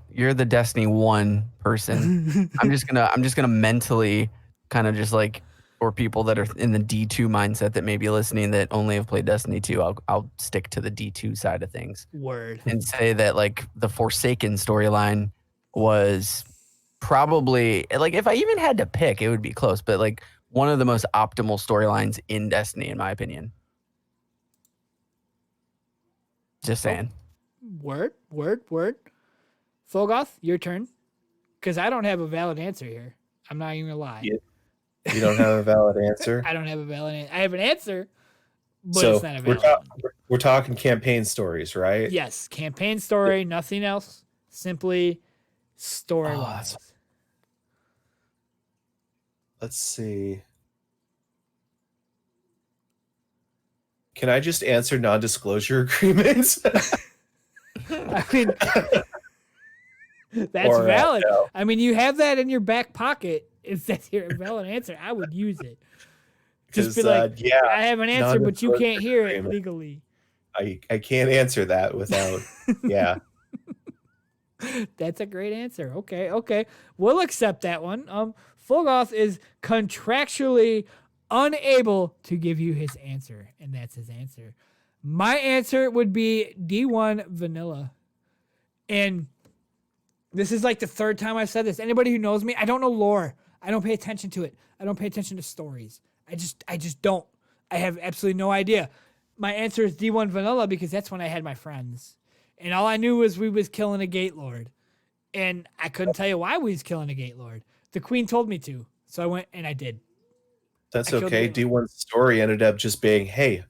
Destiny 1 person, I'm just gonna mentally kind of just like, for people that are in the D2 mindset that may be listening that only have played Destiny 2, I'll stick to the D2 side of things. Word. And say that like the Forsaken storyline was probably, like, if I even had to pick, it would be close, but like one of the most optimal storylines in Destiny, in my opinion. Just saying. Word. Phogoth, your turn. Because I don't have a valid answer here. I'm not even gonna lie. Yeah. You don't have a valid answer? I don't have a valid answer. I have an answer, but So it's not a valid one. we're talking campaign stories, right? Yes, campaign story, nothing else. Simply story-wise. Let's see. Can I just answer non-disclosure agreements? I mean, that's Or, valid. no. I mean, you have that in your back pocket. If that's your valid answer, I would use it. Just be like, yeah, I have an answer, but you can't hear it agreement. legally. I can't answer that without, yeah. That's a great answer. Okay. We'll accept that one. Phogoth is contractually unable to give you his answer, and that's his answer. My answer would be D1 vanilla. And this is like the third time I've said this. Anybody who knows me, I don't know lore. I don't pay attention to it. I don't pay attention to stories. I just don't. I have absolutely no idea. My answer is D1 vanilla because that's when I had my friends. And all I knew was we was killing a Gate Lord. And I couldn't tell you why we was killing a Gate Lord. The Queen told me to. So I went and I did. That's I killed okay. the- D1's story ended up just being, hey,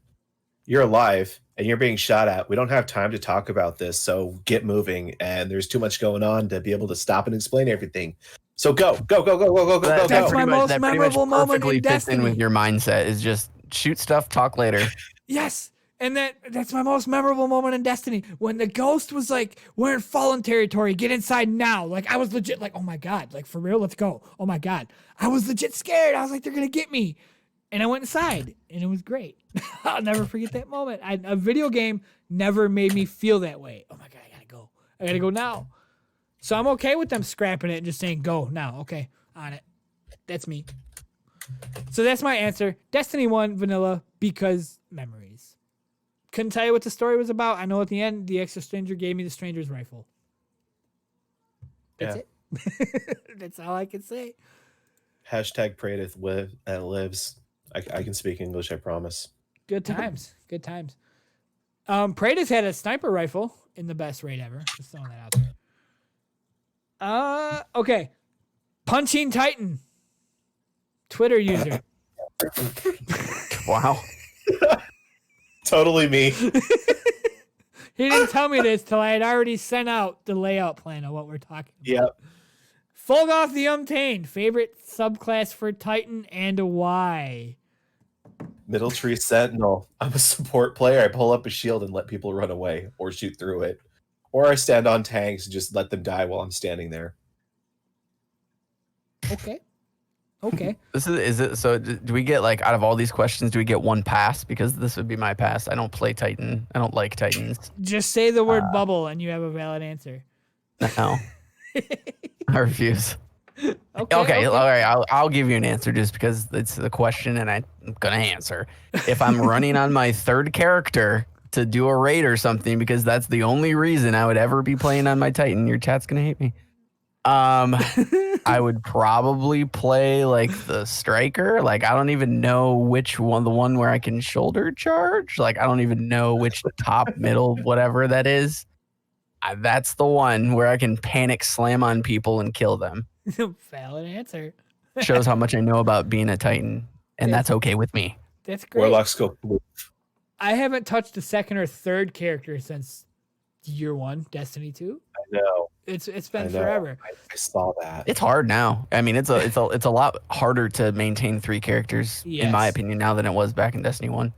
you're alive and you're being shot at. We don't have time to talk about this, so get moving. And there's too much going on to be able to stop and explain everything. So go. That's my most memorable moment in perfectly fits in Destiny. with your mindset, is just shoot stuff, talk later. Yes. And that's my most memorable moment in Destiny. When the ghost was like, we're in fallen territory, get inside now. Like, I was legit like, oh my God, like for real, let's go. Oh my God. I was legit scared. I was like, they're going to get me. And I went inside and it was great. I'll never forget that moment. A video game never made me feel that way. Oh my God, I gotta go. I gotta go now. So I'm okay with them scrapping it and just saying, go now. Okay, on it. That's me. So that's my answer. Destiny 1 vanilla because memories. Couldn't tell you what the story was about. I know at the end, the extra stranger gave me the stranger's rifle. That's it. That's all I can say. Hashtag pray that lives. I can speak English, I promise. Good times. Good times. Praetor's had a sniper rifle in the best raid ever. Just throwing that out there. Okay. Punching Titan. Twitter user. Wow. Totally me. He didn't tell me this till I had already sent out the layout plan of what we're talking about. Yep. Phogoth the Untamed. Favorite subclass for Titan and why? Middle Tree Sentinel. I'm a support player. I pull up a shield and let people run away or shoot through it. Or I stand on tanks and just let them die while I'm standing there. Okay. Is it so do we get, like, out of all these questions, do we get one pass? Because this would be my pass. I don't play Titan. I don't like Titans. Just say the word bubble and you have a valid answer. No. I refuse. Okay. All right. I'll give you an answer just because it's a question and I'm gonna answer. If I'm running on my third character to do a raid or something, because that's the only reason I would ever be playing on my Titan, your chat's gonna hate me. I would probably play like the striker. Like, I don't even know which one, the one where I can shoulder charge. Like, I don't even know which top, middle, whatever that is. That's the one where I can panic slam on people and kill them. Valid answer. Shows how much I know about being a Titan, and that's okay with me. That's great. Warlocks go. I haven't touched a second or third character since year one, Destiny 2. I know. It's I been know. forever. I saw that. It's hard now. I mean, it's a lot harder to maintain 3 characters, in my Yes. opinion, now than it was back in Destiny 1.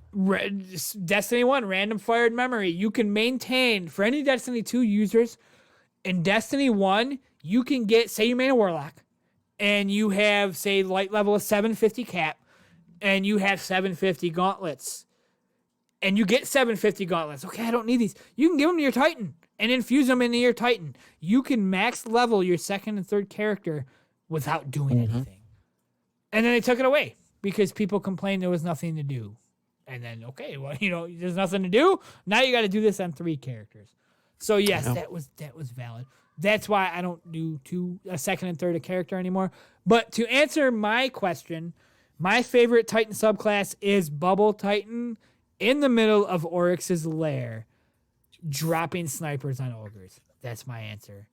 Destiny 1, random fired memory. You can maintain, for any Destiny 2 users, in Destiny 1, you can get, say you made a Warlock, and you have, say, light level of 750 cap, and you have 750 gauntlets. And you get 750 gauntlets. Okay, I don't need these. You can give them to your Titan and infuse them into your Titan. You can max level your second and third character without doing anything. And then they took it away because people complained there was nothing to do. And then, okay, well, there's nothing to do. Now you got to do this on 3 characters. So yes, that was valid. That's why I don't do a second and third a character anymore. But to answer my question, my favorite Titan subclass is Bubble Titan in the middle of Oryx's lair, dropping snipers on ogres. That's my answer.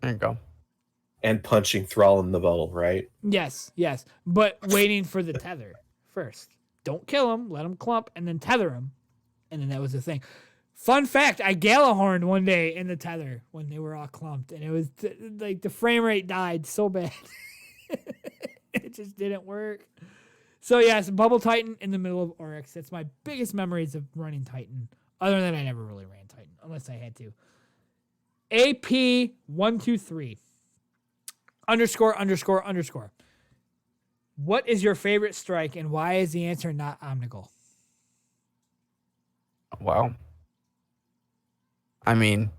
There you go. And punching Thrall in the bubble, right? Yes. But waiting for the tether first. Don't kill him, let him clump, and then tether him. And then that was the thing. Fun fact, I Galahorned one day in the tether when they were all clumped, and it was like the frame rate died so bad. It just didn't work. So yes, Bubble Titan in the middle of Oryx. That's my biggest memories of running Titan. Other than I never really ran Titan, unless I had to. AP123 ____. What is your favorite strike, and why is the answer not Omnigul? Wow. I mean,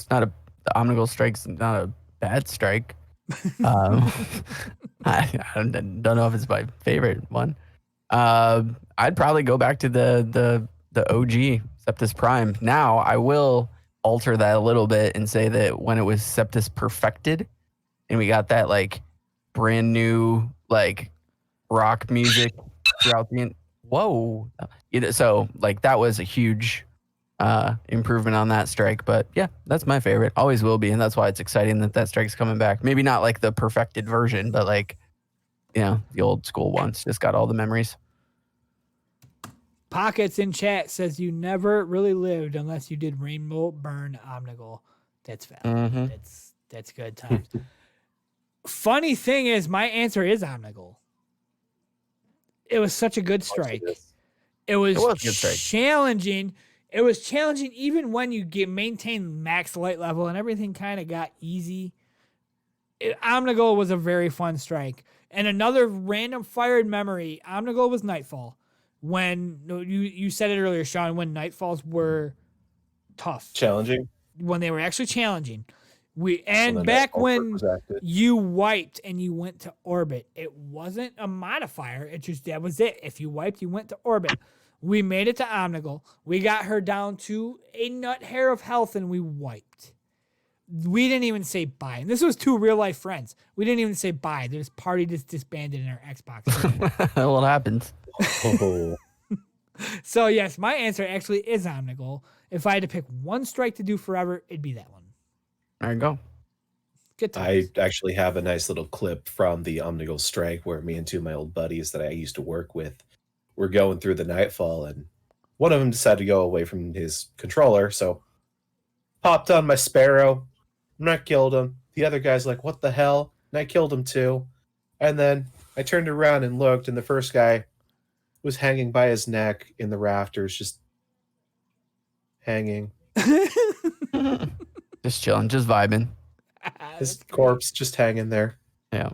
the Omnigul strike's not a bad strike. I don't know if it's my favorite one. I'd probably go back to the OG Septus Prime. Now I will alter that a little bit and say that when it was Septus Perfected, and we got that like brand new like rock music throughout the so like that was a huge improvement on that strike. But yeah, that's my favorite. Always will be, and that's why it's exciting that strike's coming back. Maybe not like the perfected version, but like the old school ones. Just got all the memories. Pockets in chat says you never really lived unless you did Rainbow Burn Omnigul. That's valid. That's good times. Funny thing is, my answer is Omnigul. It was such a good strike. It was a good strike. Challenging. It was challenging even when you maintain max light level and everything kind of got easy. Omnigul was a very fun strike. And another random fired memory, Omnigul was Nightfall. When you said it earlier, Sean, when Nightfalls were tough. Challenging. When they were actually challenging. Back when you wiped and you went to orbit, it wasn't a modifier. That was it. If you wiped, you went to orbit. We made it to Omnigul. We got her down to a nut hair of health and we wiped. We didn't even say bye. And this was 2 real life friends. We didn't even say bye. This party just disbanded in our Xbox. What happens? Oh. So yes, my answer actually is Omnigul. If I had to pick one strike to do forever, it'd be that one. There you go. Good times. I actually have a nice little clip from the Omnigul strike where me and 2 of my old buddies that I used to work with were going through the Nightfall, and one of them decided to go away from his controller, so popped on my Sparrow, and I killed him. The other guy's like, what the hell? And I killed him too. And then I turned around and looked, and the first guy was hanging by his neck in the rafters, just hanging. Just chilling, just vibing. His corpse just hanging there. Yeah.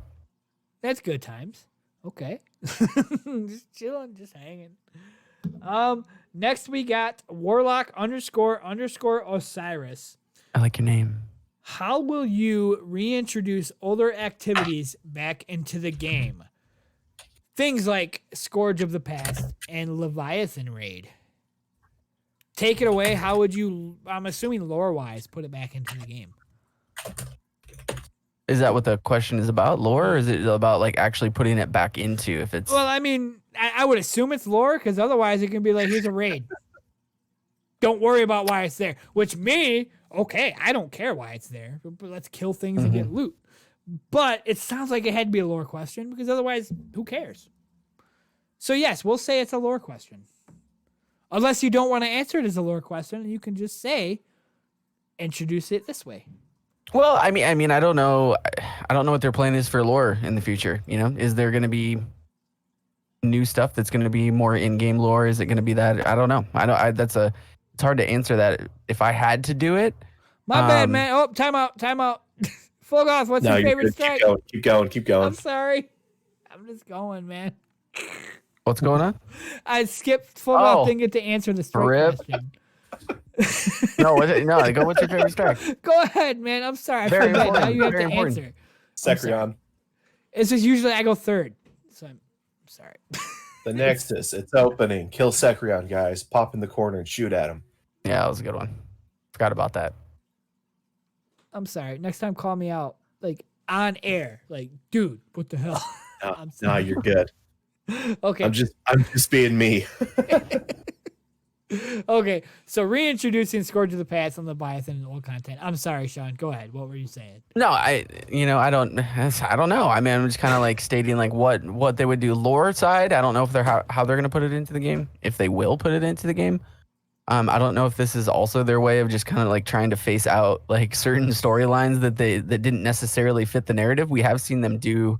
That's good times. Okay. Just chilling, just hanging. Next we got Warlock __ Osiris. I like your name. How will you reintroduce older activities back into the game? Things like Scourge of the Past and Leviathan Raid. Take it away. How would you, I'm assuming lore-wise, put it back into the game? Is that what the question is about, lore, or is it about like actually putting it back into if it's... Well, I mean, I would assume it's lore, because otherwise it can be like, here's a raid. Don't worry about why it's there. Which okay, I don't care why it's there. But let's kill things and get loot. But it sounds like it had to be a lore question, because otherwise, who cares? So yes, we'll say it's a lore question. Unless you don't want to answer it as a lore question, and you can just say introduce it this way. Well, I mean, I don't know. I don't know what their plan is for lore in the future. You know, is there going to be new stuff that's going to be more in-game lore? Is it going to be that? I don't know. It's hard to answer that. If I had to do it, My bad, man. Oh, time out. Phogoth, what's your favorite strike? Keep going. I'm sorry. I'm just going, man. what's going on? I skipped Phogoth, didn't get to answer the strike question. No, go. What's your favorite strike? Go ahead, man. I'm sorry. I Very forget. Now important. you have Very to important. answer. Secrion. It's just usually I go third. So I'm sorry. The Nexus. It's opening. Kill Secrion, guys. Pop in the corner and shoot at him. Yeah, that was a good one. Forgot about that. I'm sorry. Next time, call me out. Like, on air. Like, dude, what the hell? No, you're good. Okay. I'm just being me. Okay. So reintroducing Scourge of the Past on the Leviathan and old content. I'm sorry, Sean. Go ahead. What were you saying? No, I don't know. I mean, I'm just kind of like stating like what they would do lore side. I don't know if how they're going to put it into the game, if they will put it into the game. I don't know if this is also their way of just kind of like trying to face out like certain storylines that didn't necessarily fit the narrative. We have seen them do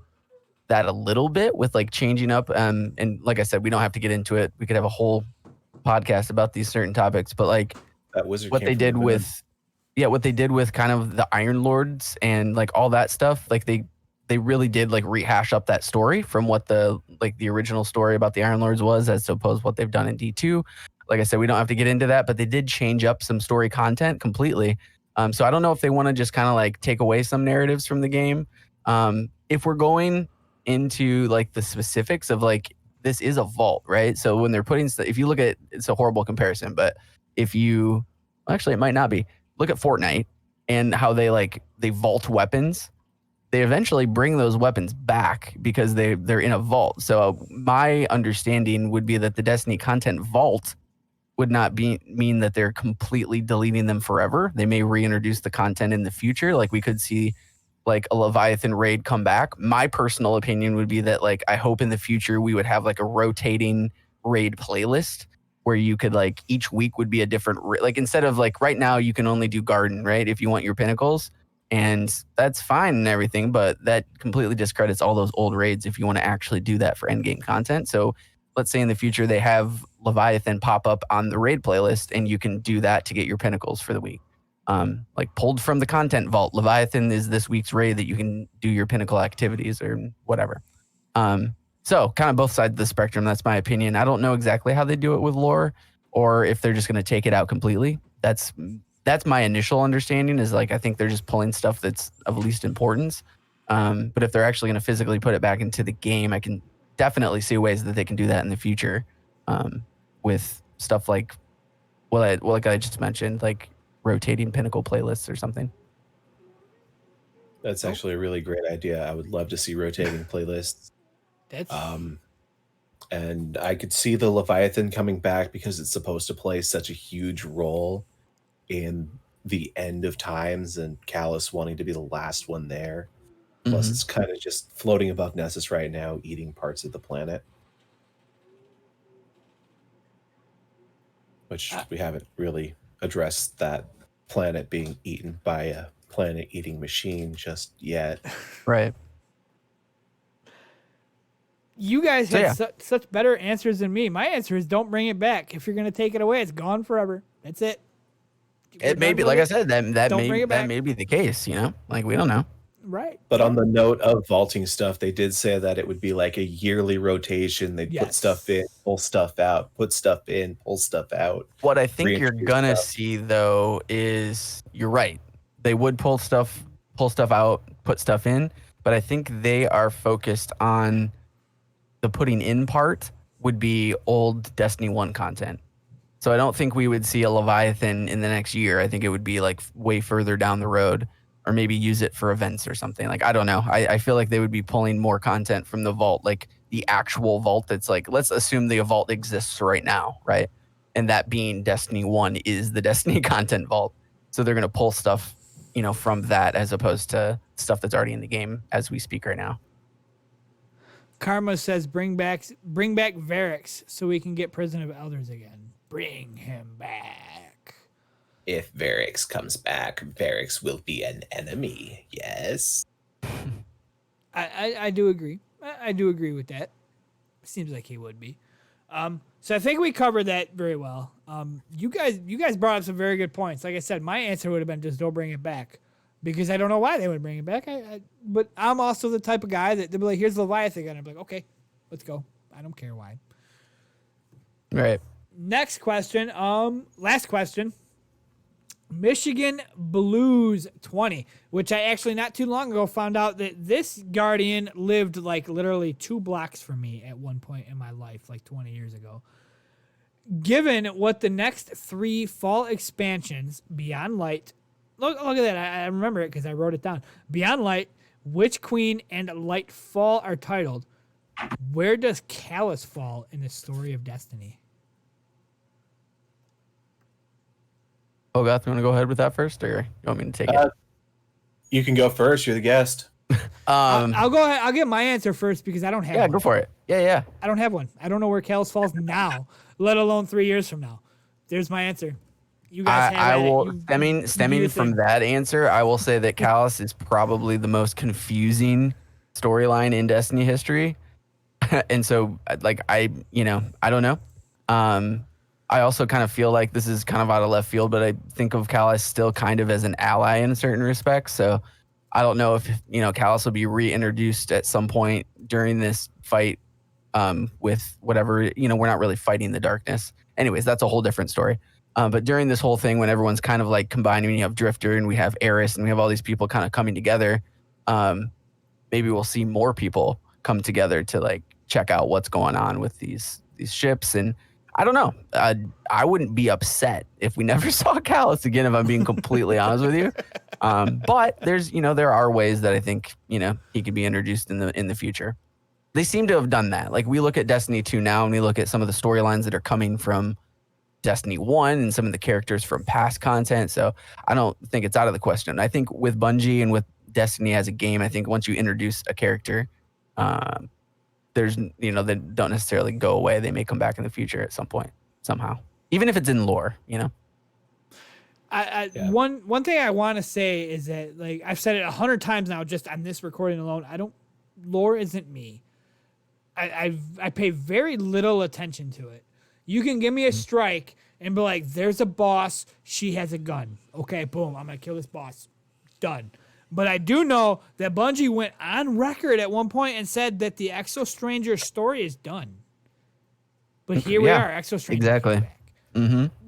that a little bit with like changing up. And like I said, we don't have to get into it. We could have a whole podcast about these certain topics, but like That wizard. what they did with kind of the Iron Lords and like all that stuff, like they really did like rehash up that story from what the original story about the Iron Lords was, as opposed to what they've done in D2. Like I said, we don't have to get into that, but they did change up some story content completely. So I don't know if they want to just kind of like take away some narratives from the game. If we're going into like the specifics of like, this is a vault, right? So when they're putting, if you look at, it's a horrible comparison, but actually it might not be. Look at Fortnite and how they vault weapons. They eventually bring those weapons back because they're in a vault. So my understanding would be that the Destiny content vault would not mean that they're completely deleting them forever. They may reintroduce the content in the future. Like we could see like a Leviathan raid come back. My personal opinion would be that like I hope in the future we would have like a rotating raid playlist where you could like each week would be a different like instead of like right now you can only do garden, right? If you want your pinnacles, and that's fine and everything, but that completely discredits all those old raids if you want to actually do that for endgame content. So let's say in the future they have Leviathan pop up on the raid playlist and you can do that to get your pinnacles for the week. Like pulled from the content vault, Leviathan is this week's raid that you can do your pinnacle activities or whatever. So kind of both sides of the spectrum. That's my opinion. I don't know exactly how they do it with lore or if they're just going to take it out completely. That's my initial understanding is like, I think they're just pulling stuff that's of least importance. But if they're actually going to physically put it back into the game, I can definitely see ways that they can do that in the future. With stuff like, like I just mentioned, like rotating pinnacle playlists or something. That's actually a really great idea. I would love to see rotating playlists. And I could see the Leviathan coming back because it's supposed to play such a huge role in the end of times and Callus wanting to be the last one there. Plus, it's kind of just floating above Nessus right now, eating parts of the planet. Which we haven't really addressed that planet being eaten by a planet-eating machine just yet. Right. You guys had such better answers than me. My answer is don't bring it back. If you're going to take it away, it's gone forever. That's it. It may be, like I said, that may be the case, you know? Like, we don't know. Right. But on the note of vaulting stuff, they did say that it would be like a yearly rotation. They'd put stuff in, pull stuff out, put stuff in, pull stuff out. What I think you're gonna see though is you're right. They would pull stuff out, put stuff in, but I think they are focused on the putting in part would be old Destiny 1 content. So I don't think we would see a Leviathan in the next year. I think it would be like way further down the road. Or maybe use it for events or something. Like, I don't know. I feel like they would be pulling more content from the vault, like the actual vault that's like, let's assume the vault exists right now, right? And that being Destiny 1 is the Destiny content vault. So they're going to pull stuff, you know, from that as opposed to stuff that's already in the game as we speak right now. Karma says bring back Varix so we can get Prison of Elders again. Bring him back. If Varix comes back, Varix will be an enemy. Yes. I do agree. I do agree with that. Seems like he would be. So I think we covered that very well. You guys brought up some very good points. Like I said, my answer would have been just don't bring it back, because I don't know why they would bring it back. But I'm also the type of guy that they'd be like, "Here's Leviathan," and I'm like, "Okay, let's go." I don't care why. Right. Next question. Last question. Michigan Blues 20, which I actually not too long ago found out that this Guardian lived like literally 2 blocks from me at one point in my life, like 20 years ago. Given what the next 3 fall expansions, Beyond Light, look at that, I remember it because I wrote it down. Beyond Light, Witch Queen, and Lightfall are titled. Where does Callus fall in the story of Destiny? Phogoth, you want to go ahead with that first, or you want me to take it? You can go first. You're the guest. I'll go ahead. I'll get my answer first because I don't have one. Yeah, go for it. Yeah. I don't have one. I don't know where Callus falls now, let alone 3 years from now. There's my answer. You guys have I it. will You stemming do from thing. that answer, I will say that Callus is probably the most confusing storyline in Destiny history. And so like I don't know. I also kind of feel like this is kind of out of left field, but I think of Callus still kind of as an ally in certain respects. So I don't know if, Callus will be reintroduced at some point during this fight with whatever, we're not really fighting the darkness. Anyways, that's a whole different story. But during this whole thing, when everyone's kind of like combining, you have Drifter and we have Eris and we have all these people kind of coming together, maybe we'll see more people come together to like check out what's going on with these ships. And I don't know. I wouldn't be upset if we never saw Callus again, if I'm being completely honest with you. But there are ways that I think, he could be introduced in the future. They seem to have done that. Like we look at Destiny 2 now and we look at some of the storylines that are coming from Destiny 1 and some of the characters from past content. So I don't think it's out of the question. I think with Bungie and with Destiny as a game, I think once you introduce a character, there's, they don't necessarily go away. They may come back in the future at some point, somehow, even if it's in lore, Yeah. One thing I want to say is that, like, I've said it 100 times now, just on this recording alone, lore isn't me. I pay very little attention to it. You can give me a strike and be like, there's a boss, she has a gun. Okay, boom, I'm going to kill this boss. Done. But I do know that Bungie went on record at one point and said that the Exo Stranger story is done. But here we are, Exo Stranger. Exactly.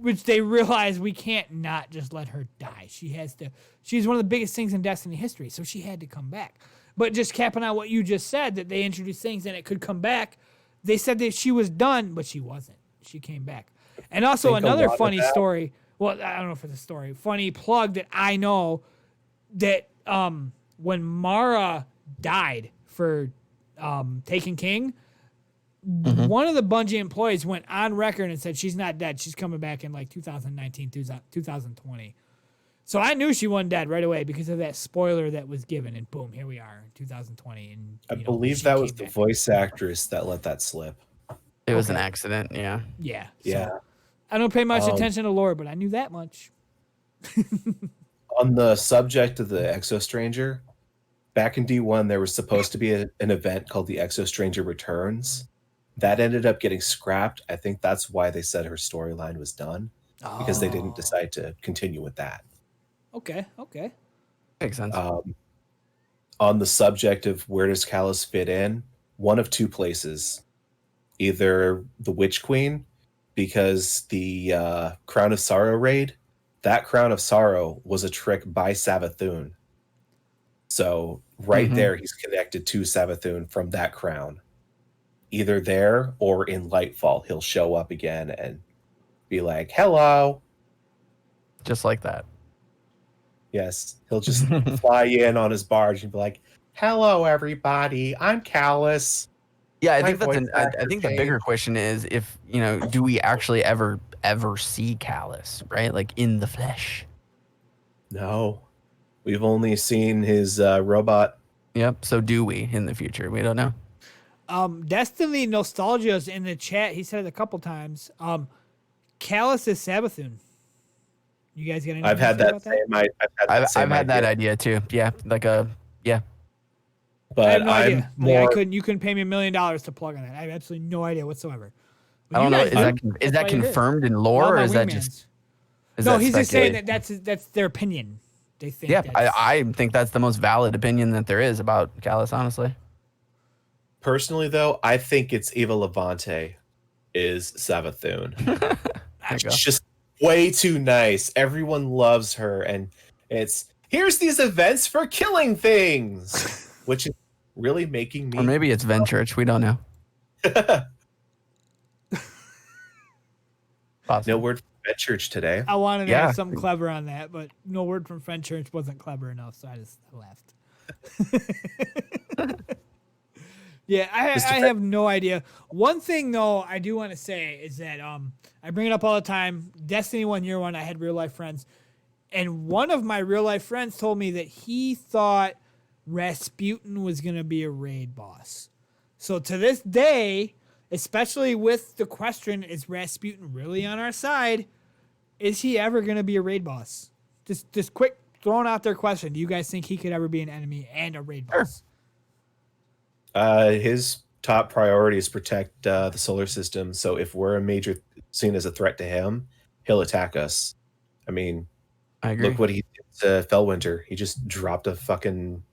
Which they realize we can't not just let her die. She's one of the biggest things in Destiny history, so she had to come back. But just capping out what you just said, that they introduced things and it could come back, they said that she was done, but she wasn't. She came back. And also another funny story, well, I don't know if it's a story, funny plug that I know that when Mara died for Taken King, one of the Bungie employees went on record and said she's not dead. She's coming back in like 2019, 2020. So I knew she wasn't dead right away because of that spoiler that was given. And boom, here we are in 2020. And I believe that was the voice actress that let that slip. It was an accident. Yeah. Yeah. Yeah. So I don't pay much attention to lore, but I knew that much. On the subject of the Exo Stranger, back in D1, there was supposed to be an event called the Exo Stranger Returns. That ended up getting scrapped. I think that's why they said her storyline was done, because they didn't decide to continue with that. Okay. Makes sense. On the subject of where does Callus fit in, one of 2 places. Either the Witch Queen, because the Crown of Sorrow raid, that Crown of Sorrow was a trick by Savathun. So there, he's connected to Savathun from that crown. Either there or in Lightfall, he'll show up again and be like, hello. Just like that. Yes, he'll just fly in on his barge and be like, hello, everybody. I'm Callus. Yeah, I think I think the bigger question is if, do we actually ever see Callus, right? Like in the flesh. No. We've only seen his robot. Yep. So do we in the future? We don't know. Destiny Nostalgia's in the chat. He said it a couple times. Callus is Savathun. You guys got anything I've had to say that about same. I've had that idea too. Yeah, like a yeah. But I have no I'm idea. more. You couldn't pay me $1 million to plug on that. I have absolutely no idea whatsoever. I don't know. Is that That's why you're here. confirmed in All lore, or my is that wingmans. just? No, he's just saying speculation? that that's their opinion. They think. Yeah, that's, I think that's the most valid opinion that there is about Callus, honestly. Personally, though, I think it's Eva Levante is Savathun. Go. She's just way too nice. Everyone loves her, and it's here's these events for killing things, which is really making me. Or maybe it's Venchurch. We don't know. Possible. No word from Church today. I wanted to have something clever on that, but no word from French Church wasn't clever enough, so I just laughed. Yeah, I have no idea. One thing though, I do want to say is that I bring it up all the time. Destiny 1 Year 1, I had real life friends, and one of my real life friends told me that he thought Rasputin was gonna be a raid boss. So to this day, especially with the question, is Rasputin really on our side? Is he ever gonna be a raid boss? Just quick throwing out their question. Do you guys think he could ever be an enemy and a raid boss? His top priority is protect the solar system. So if we're a major seen as a threat to him, he'll attack us. I mean, I agree. look what he did to Fellwinter. He just dropped a fucking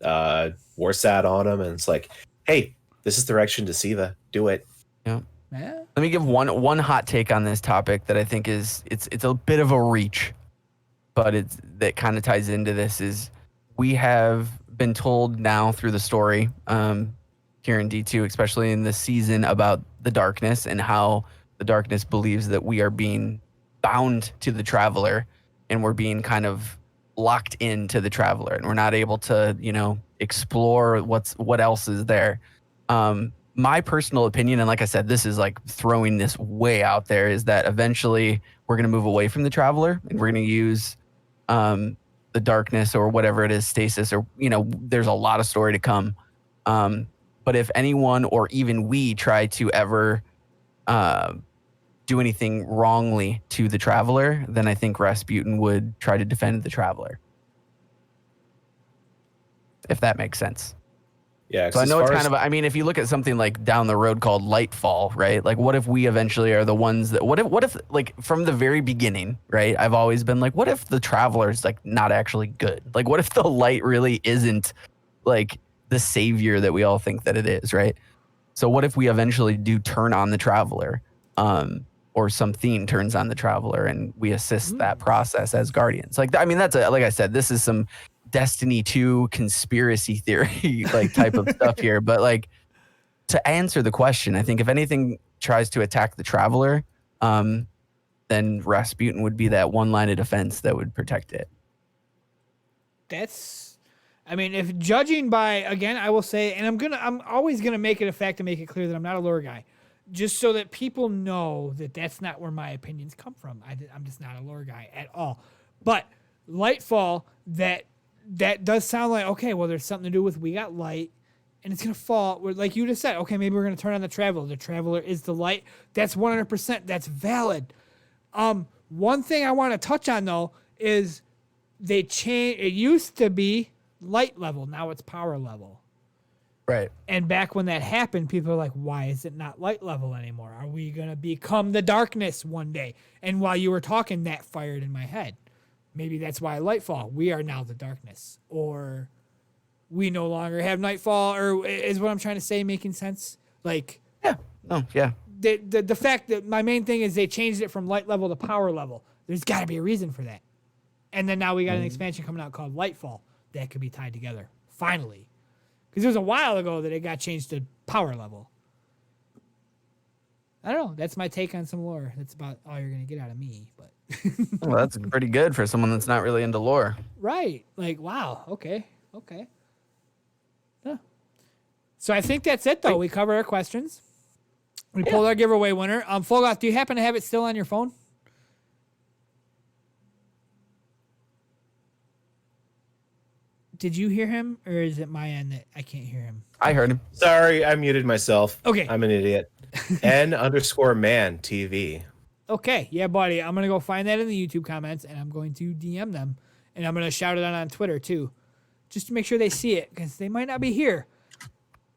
war sat on him, and it's like, hey, this is direction to Siva. Do it. Yeah. Yeah. Let me give one hot take on this topic that I think is it's a bit of a reach, but that kind of ties into this. Is we have been told now through the story here in D2, especially in this season, about the darkness and how the darkness believes that we are being bound to the traveler and we're being kind of locked into the traveler and we're not able to, explore what else is there. My personal opinion, and like I said, this is like throwing this way out there, is that eventually we're going to move away from the traveler and we're going to use the darkness or whatever it is, stasis, or, there's a lot of story to come. But if anyone or even we try to ever do anything wrongly to the traveler, then I think Rasputin would try to defend the traveler. If that makes sense. Yeah. So I know it's kind of, if you look at something like down the road called Lightfall, right? Like, what if we eventually are the ones that, what if like from the very beginning, right? I've always been like, what if the traveler is like not actually good? Like, what if the light really isn't like the savior that we all think that it is, right? So what if we eventually do turn on the traveler, or something turns on the traveler and we assist that process as guardians? Like, that's like I said, this is some Destiny 2 conspiracy theory like type of stuff here, but like, to answer the question, I think if anything tries to attack the traveler, then Rasputin would be that one line of defense that would protect it. If judging by, again, I will say, and I'm always gonna make it a fact to make it clear that I'm not a lore guy, just so that people know that that's not where my opinions come from. I'm just not a lore guy at all. But Lightfall, that does sound like, okay, well, there's something to do with we got light and it's going to fall. Like you just said, okay, maybe we're going to turn on the traveler. The traveler is the light. That's 100%. That's valid. One thing I want to touch on, though, is they change. It used to be light level. Now it's power level. Right. And back when that happened, people are like, why is it not light level anymore? Are we going to become the darkness one day? And while you were talking, that fired in my head. Maybe that's why Lightfall. We are now the darkness. Or we no longer have Nightfall. Or is what I'm trying to say making sense? Like, yeah. Oh, yeah. The fact that my main thing is they changed it from light level to power level. There's got to be a reason for that. And then now we got an expansion coming out called Lightfall that could be tied together. Finally. Because it was a while ago that it got changed to power level. I don't know. That's my take on some lore. That's about all you're going to get out of me. But well, that's pretty good for someone that's not really into lore. Right. Like, wow. Okay. Yeah. So I think that's it, though. We covered our questions. We pulled our giveaway winner. Phogoth, do you happen to have it still on your phone? Did you hear him, or is it my end that I can't hear him? I heard him. Sorry, I muted myself. Okay. I'm an idiot. N_man TV. Okay. Yeah, buddy. I'm going to go find that in the YouTube comments and I'm going to DM them and I'm going to shout it out on Twitter too, just to make sure they see it because they might not be here.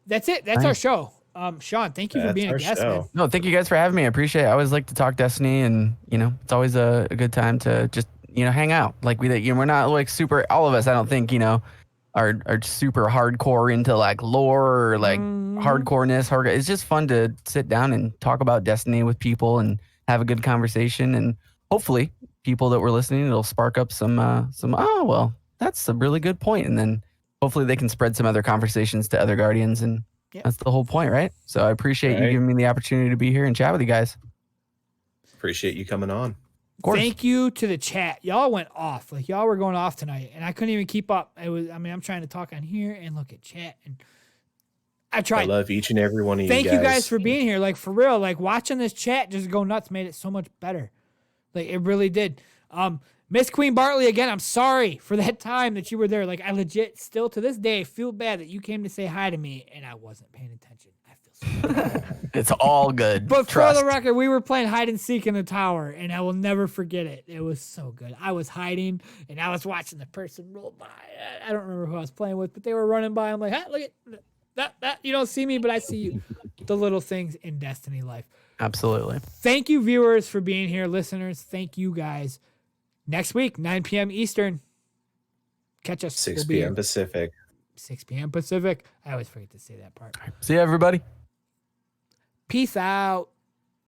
That's it. That's our show. Sean, thank you for being a guest, man. No, thank you guys for having me. I appreciate it. I always like to talk Destiny and, it's always a good time to just, hang out. Like we're not like super, all of us, I don't think, are super hardcore into like lore or like hardcoreness. It's just fun to sit down and talk about Destiny with people and have a good conversation. And hopefully people that were listening, it'll spark up some, oh, well, that's a really good point. And then hopefully they can spread some other conversations to other Guardians. And that's the whole point, right? So I appreciate you giving me the opportunity to be here and chat with you guys. Appreciate you coming on. Thank you to the chat. Y'all went off. Like y'all were going off tonight and I couldn't even keep up. I'm trying to talk on here and look at chat and I tried. I love each and every one of you guys. Thank you guys for being here. Like for real, like watching this chat just go nuts made it so much better. Like it really did. Miss Queen Bartley, again, I'm sorry for that time that you were there. Like I legit still to this day feel bad that you came to say hi to me and I wasn't paying attention. I feel so bad. It's all good. But for the record, we were playing hide and seek in the tower, and I will never forget it. It was so good. I was hiding, and I was watching the person roll by. I don't remember who I was playing with, but they were running by. I'm like, hey, look at that. You don't see me, but I see you. The little things in Destiny life. Absolutely. Thank you, viewers, for being here. Listeners, thank you guys. Next week, 9 p.m. Eastern. Catch us. 6 p.m. Pacific. 6 p.m. Pacific. I always forget to say that part. See you, everybody. Peace out.